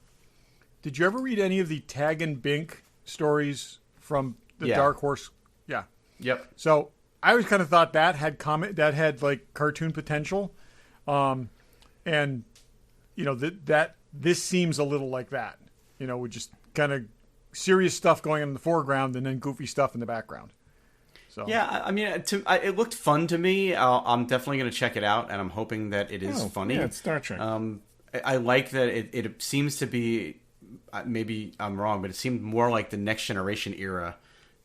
Did you ever read any of the Tag and Bink stories from the Dark Horse? Yeah.
Yep.
So I always kind of thought that had like cartoon potential, and that this seems a little like that. With just kind of serious stuff going on in the foreground and then goofy stuff in the background. So
yeah, I mean, it looked fun to me. I'm definitely going to check it out, and I'm hoping that it is funny.
Yeah, it's Star Trek.
I like that it seems to be. Maybe I'm wrong, but it seemed more like the Next Generation era,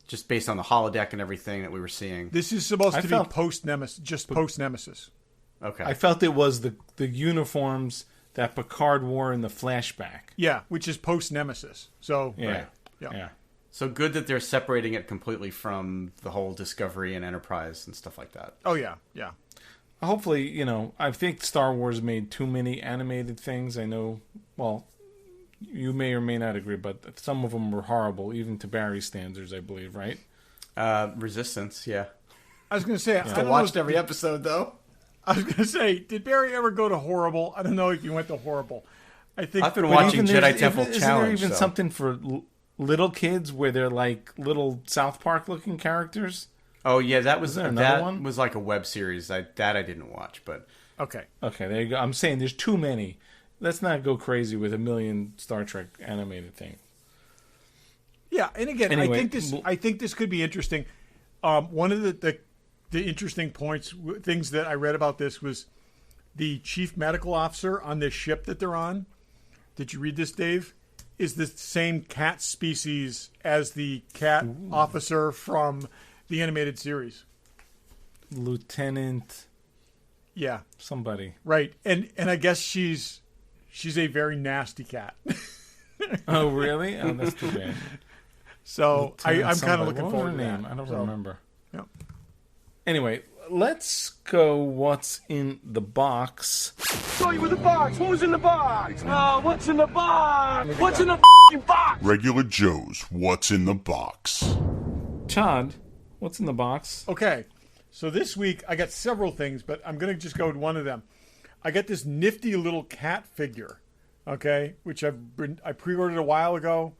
just based on the holodeck and everything that we were seeing.
This is supposed to be post-Nemesis.
Okay.
I felt it was the uniforms that Picard wore in the flashback.
Yeah, which is post-Nemesis. So
yeah.
So good that they're separating it completely from the whole Discovery and Enterprise and stuff like that.
Oh yeah.
Hopefully, I think Star Wars made too many animated things. I know, well, you may or may not agree, but some of them were horrible, even to Barry's standards, I believe, right?
Resistance, yeah.
I was going to say,
I watched every episode, though.
I was going to say, did Barry ever go to horrible? I don't know if you went to horrible.
I've been watching Jedi Temple Challenge.
Isn't there even something for little kids where they're like little South Park looking characters?
Oh yeah, that was
another one?
Was like a web series. I didn't watch, but
okay,
there you go. I'm saying there's too many. Let's not go crazy with a million Star Trek animated things.
Yeah, and again, anyway, I think this could be interesting. One of the interesting things that I read about this was the chief medical officer on this ship that they're on. Did you read this, Dave? Is the same cat species as the cat officer from the animated series.
Lieutenant.
Yeah.
Somebody.
Right. And I guess she's a very nasty cat.
Oh, really? Oh, that's too bad.
So I'm kind of looking forward to
name?
that.
I don't remember.
Yep.
Anyway, let's go what's in the box.
Show you with the box. Who's in the box? What's in the box? What's in the box?
Regular Joe's What's in the Box.
Todd, what's in the box?
Okay. So this week I got several things, but I'm going to just go with one of them. I got this nifty little cat figure, okay, which I pre-ordered a while ago.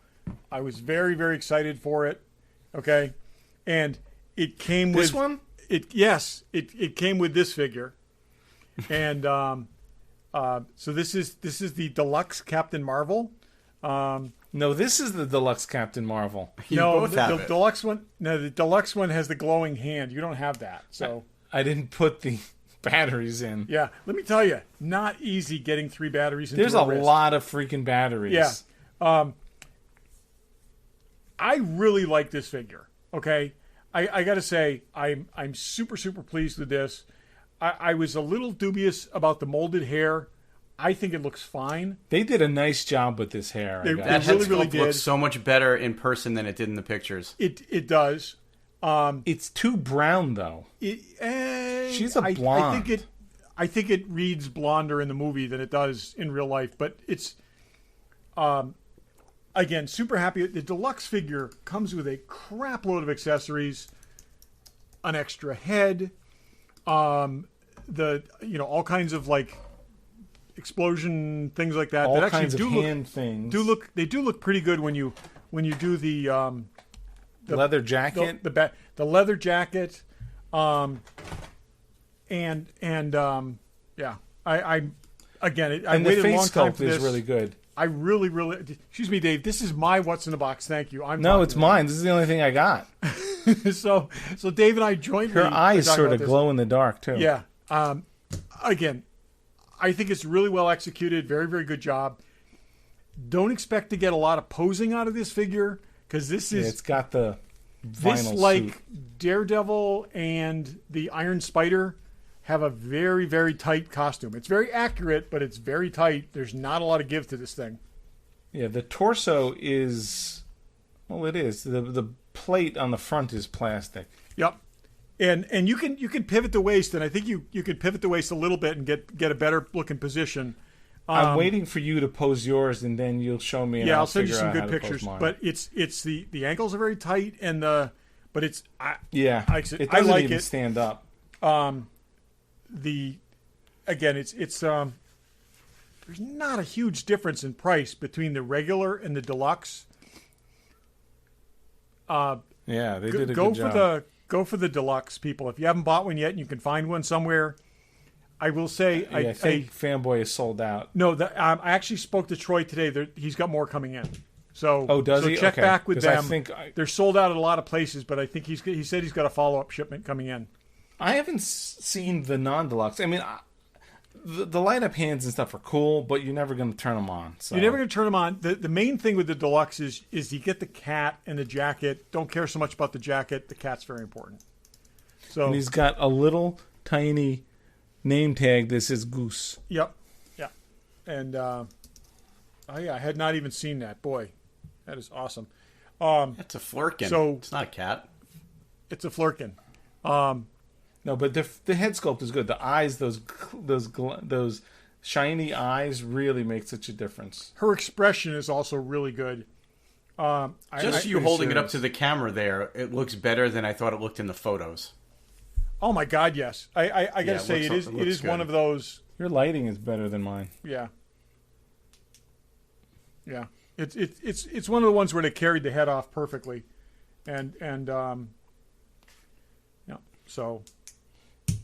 I was very, very excited for it, okay, and it came with
this one.
It came with this figure, and so this is the deluxe Captain Marvel.
No, this is the deluxe Captain Marvel.
The deluxe one. No, the deluxe one has the glowing hand. You don't have that, so
I didn't put the batteries in.
Yeah, let me tell you, not easy getting 3 batteries into
There's a lot of freaking batteries.
Yeah. I really like this figure. Okay, I got to say I'm super pleased with this. I was a little dubious about the molded hair. I think it looks fine.
They did a nice job with this hair.
That head sculpt looks so much better in person than it did in the pictures.
It does.
It's too brown though.
She's
a blonde.
I think it reads blonder in the movie than it does in real life. But it's, again, super happy. The deluxe figure comes with a crap load of accessories, an extra head, all kinds of like explosion things like that.
All
that
kinds
actually
of
do
hand things.
They do look pretty good when you do the
leather jacket.
The leather jacket, yeah. I waited
the
a long
face
time
sculpt
for
is
this.
really good.
I really, excuse me, Dave. This is my what's in the box. Thank you.
No, it's mine. This is the only thing I got.
so Dave and I jointly.
Her eyes sort of
this.
glow in the dark too.
Yeah. Again, I think it's really well executed. Very, very good job. Don't expect to get a lot of posing out of this figure because this is.
It's got the vinyl
this like
suit.
Daredevil and the Iron Spider have a very, very tight costume. It's very accurate, but it's very tight. There's not a lot of give to this thing.
Yeah, the torso is. Well, it is. The plate on the front is plastic.
Yep. And you can pivot the waist, and I think you could pivot the waist a little bit and get a better looking position.
I'm waiting for you to pose yours, and then you'll show me. And
I'll send you some
figure out
good
how to
pictures.
pose mine.
But it's the ankles are very tight, and but it's
it
I
doesn't
like
even
it.
stand up.
There's not a huge difference in price between the regular and the deluxe.
Yeah, they did a good job.
Go for the deluxe, people. If you haven't bought one yet and you can find one somewhere, I will say
I think Fanboy is sold out.
No, I actually spoke to Troy today. He's got more coming in. So
does he?
Check
Okay.
back with
'Cause
them. They're sold out at a lot of places, but I think he said he's got a follow-up shipment coming in.
I haven't seen the non-deluxe. I mean, the light-up hands and stuff are cool, but you're never going to turn them on. So.
You're never going to turn them on. The main thing with the deluxe is you get the cat and the jacket. Don't care so much about the jacket. The cat's very important. So
And he's got a little tiny name tag that says Goose.
Yep. Yeah. And I had not even seen that. Boy, that is awesome.
It's a flirkin.
So
it's not a cat.
It's a flirkin.
No, but the head sculpt is good. The eyes, those shiny eyes, really make such a difference.
Her expression is also really good.
Just you holding it up to the camera there, it looks better than I thought it looked in the photos.
Oh my God, yes. I got to say it is one of those.
Your lighting is better than mine.
Yeah. Yeah. It's one of the ones where they carried the head off perfectly, and yeah. So.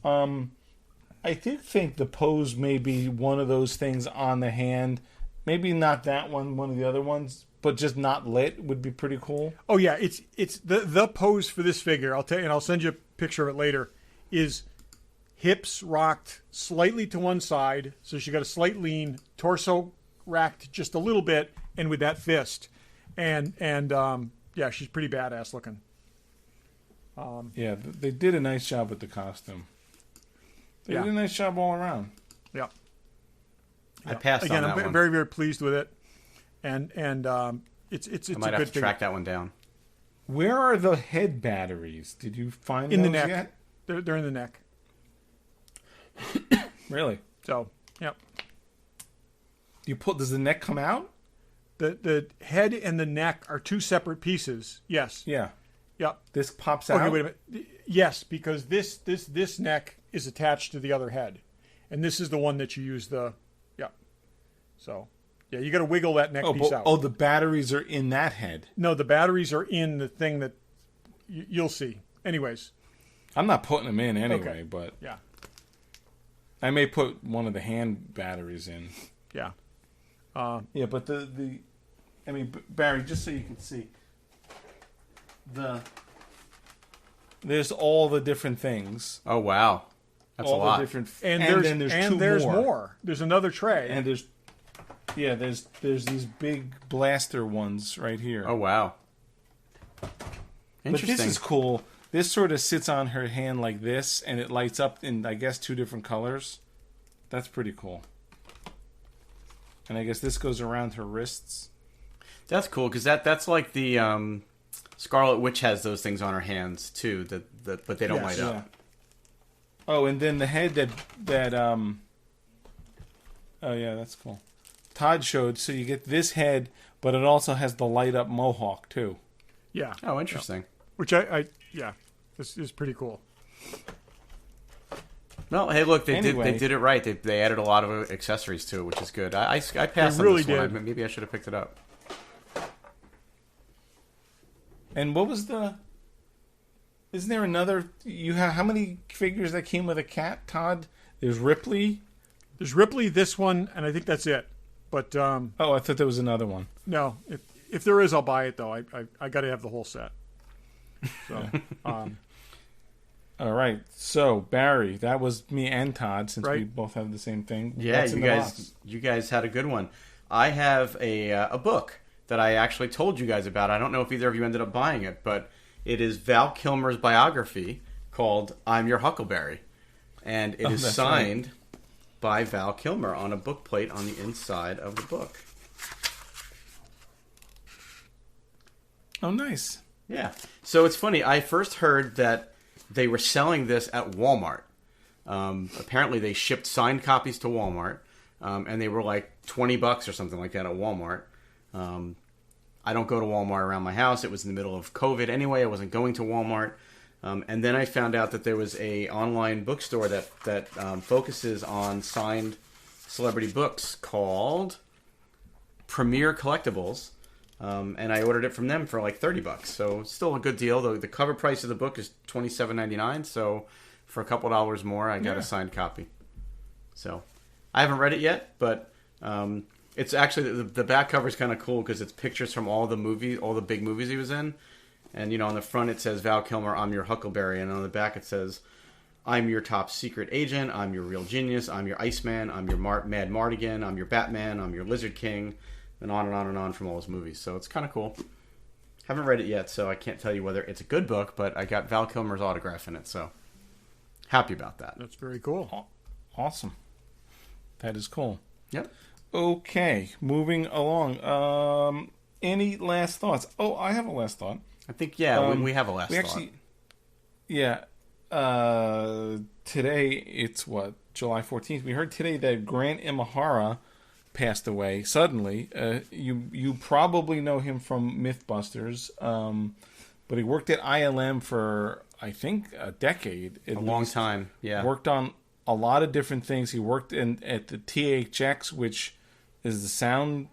I do think the pose may be one of those things on the hand. Maybe not that one of the other ones, but just not lit would be pretty cool.
Oh yeah, it's the pose for this figure. I'll tell you, and I'll send you a picture of it later. Is hips rocked slightly to one side, so she got a slight lean, torso racked just a little bit, and with that fist, and yeah, she's pretty badass looking.
Yeah, they did a nice job with the costume. They did a nice job all around.
Yeah.
I passed
Again,
on that
I'm
one.
very, very pleased with it, and it's
I
a
might
good
have to
figure.
track that one down.
Where are the head batteries? Did you find
In the
those
neck.
yet?
They're in the neck.
Really?
So, yeah.
Does the neck come out?
The head and the neck are two separate pieces. Yes.
Yeah.
Yep.
This pops out.
Okay, wait a minute. Yes, because this neck is attached to the other head, and this is the one that you use the. Yeah. So, yeah, you got to wiggle that neck piece out.
Oh, the batteries are in that head.
No, the batteries are in the thing that you'll see. Anyways.
I'm not putting them in anyway,
Okay.
but
Yeah.
I may put one of the hand batteries in.
Yeah.
Yeah, but I mean, Barry, just so you can see, there's all the different things.
Oh wow, that's
all
a lot.
The different,
And
then there's two
more. There's another tray.
And there's these big blaster ones right here.
Oh wow.
But
Interesting.
this is cool. This sort of sits on her hand like this, and it lights up in, I guess, 2 different colors. That's pretty cool. And I guess this goes around her wrists.
That's cool because that's like the Scarlet Witch has those things on her hands too. But they don't light up.
Oh, and then the head that oh yeah, that's cool. Todd showed, so you get this head, but it also has the light up mohawk too.
Yeah.
Oh, interesting.
Which this is pretty cool.
Well, hey, look, they
Anyway.
did it right. They added a lot of accessories to it, which is good. I passed
They
on
really
this one.
did.
Maybe I should have picked it up.
And what was the? Isn't there another? You have how many figures that came with a cat, Todd? There's Ripley.
There's Ripley, this one, and I think that's it. But
Oh, I thought there was another one.
no, if there is, I'll buy it though. I got to have the whole set. So
All right. So Barry, that was me and Todd, since we
Right.
both have the same thing.
Yeah,
What's in the box?
you guys had a good one. I have a book that I actually told you guys about. I don't know if either of you ended up buying it, but it is Val Kilmer's biography called "I'm Your Huckleberry," and it is
that's
signed by Val Kilmer on a book plate on the inside of the book.
Oh, nice.
Yeah. So it's funny. I first heard that they were selling this at Walmart. Apparently, they shipped signed copies to Walmart, and they were like $20 or something like that at Walmart. I don't go to Walmart around my house. It was in the middle of COVID anyway. I wasn't going to Walmart. And then I found out that there was a online bookstore that focuses on signed celebrity books called Premier Collectibles. And I ordered it from them for like $30. So still a good deal. Though the cover price of the book is $27.99. So for a couple dollars more, I got a signed copy. So I haven't read it yet, but it's actually the back cover is kind of cool because it's pictures from all the big movies he was in. And on the front it says Val Kilmer, I'm your Huckleberry, and on the back it says I'm your top secret agent, I'm your real genius, I'm your Iceman, I'm your Mad Mardigan, I'm your Batman, I'm your Lizard King. And on and on and on from all his movies. So it's kind of cool. Haven't read it yet, so I can't tell you whether it's a good book, but I got Val Kilmer's autograph in it, so happy about that.
that's very cool.
Awesome. That is cool.
Yep.
Okay, moving along. Any last thoughts? Oh, I have a last thought.
I think, we have a last thought.
Actually, yeah. Today, it's what? July 14th. We heard today that Grant Imahara passed away suddenly. You probably know him from Mythbusters, but he worked at ILM for, I think, a decade.
A long time, yeah.
Worked on a lot of different things. He worked at the THX, which is the sound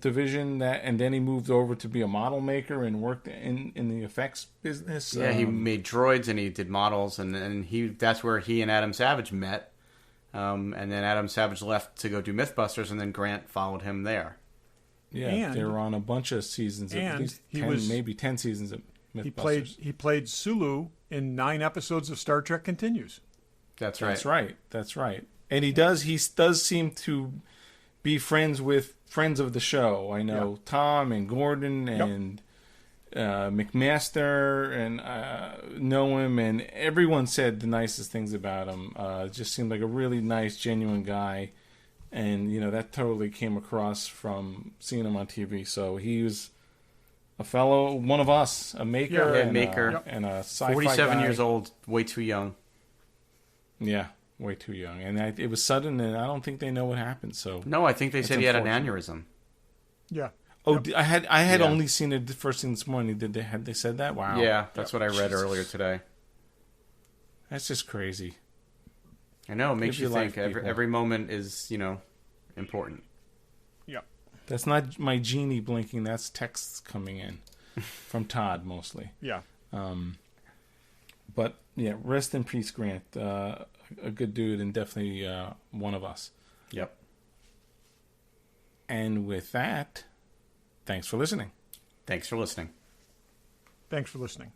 division, and then he moved over to be a model maker and worked in the effects business.
Yeah, he made droids and he did models, and that's where he and Adam Savage met. And then Adam Savage left to go do Mythbusters, and then Grant followed him there.
Yeah,
And-
they were on a bunch of seasons, at
and
least
he
10,
was-
maybe 10 seasons of Mythbusters.
He played Sulu in 9 episodes of Star Trek Continues.
That's right.
That's right. And he does seem to be friends with friends of the show. I know Tom and Gordon and McMaster and know him, and everyone said the nicest things about him. Just seemed like a really nice, genuine guy, and that totally came across from seeing him on TV. So he was a fellow, one of us, a maker, and a sci-fi
47
guy.
years old, way too young.
Yeah, way too young, and it was sudden, and I don't think they know what happened. So
No, I think they said he had an
unfortunate.
aneurysm.
Yeah.
Oh, I had
Yeah.
only seen it the first thing this morning. Had they said that? Wow.
Yeah, that's what I read earlier today.
That's just crazy.
I know, it makes
Live
you
your
think.
life, people.
Every moment is, important.
Yeah.
That's not my genie blinking. That's texts coming in from Todd mostly.
Yeah.
But yeah, rest in peace, Grant. A good dude and definitely one of us.
Yep.
And with that, thanks for listening.
Thanks for listening.
Thanks for listening.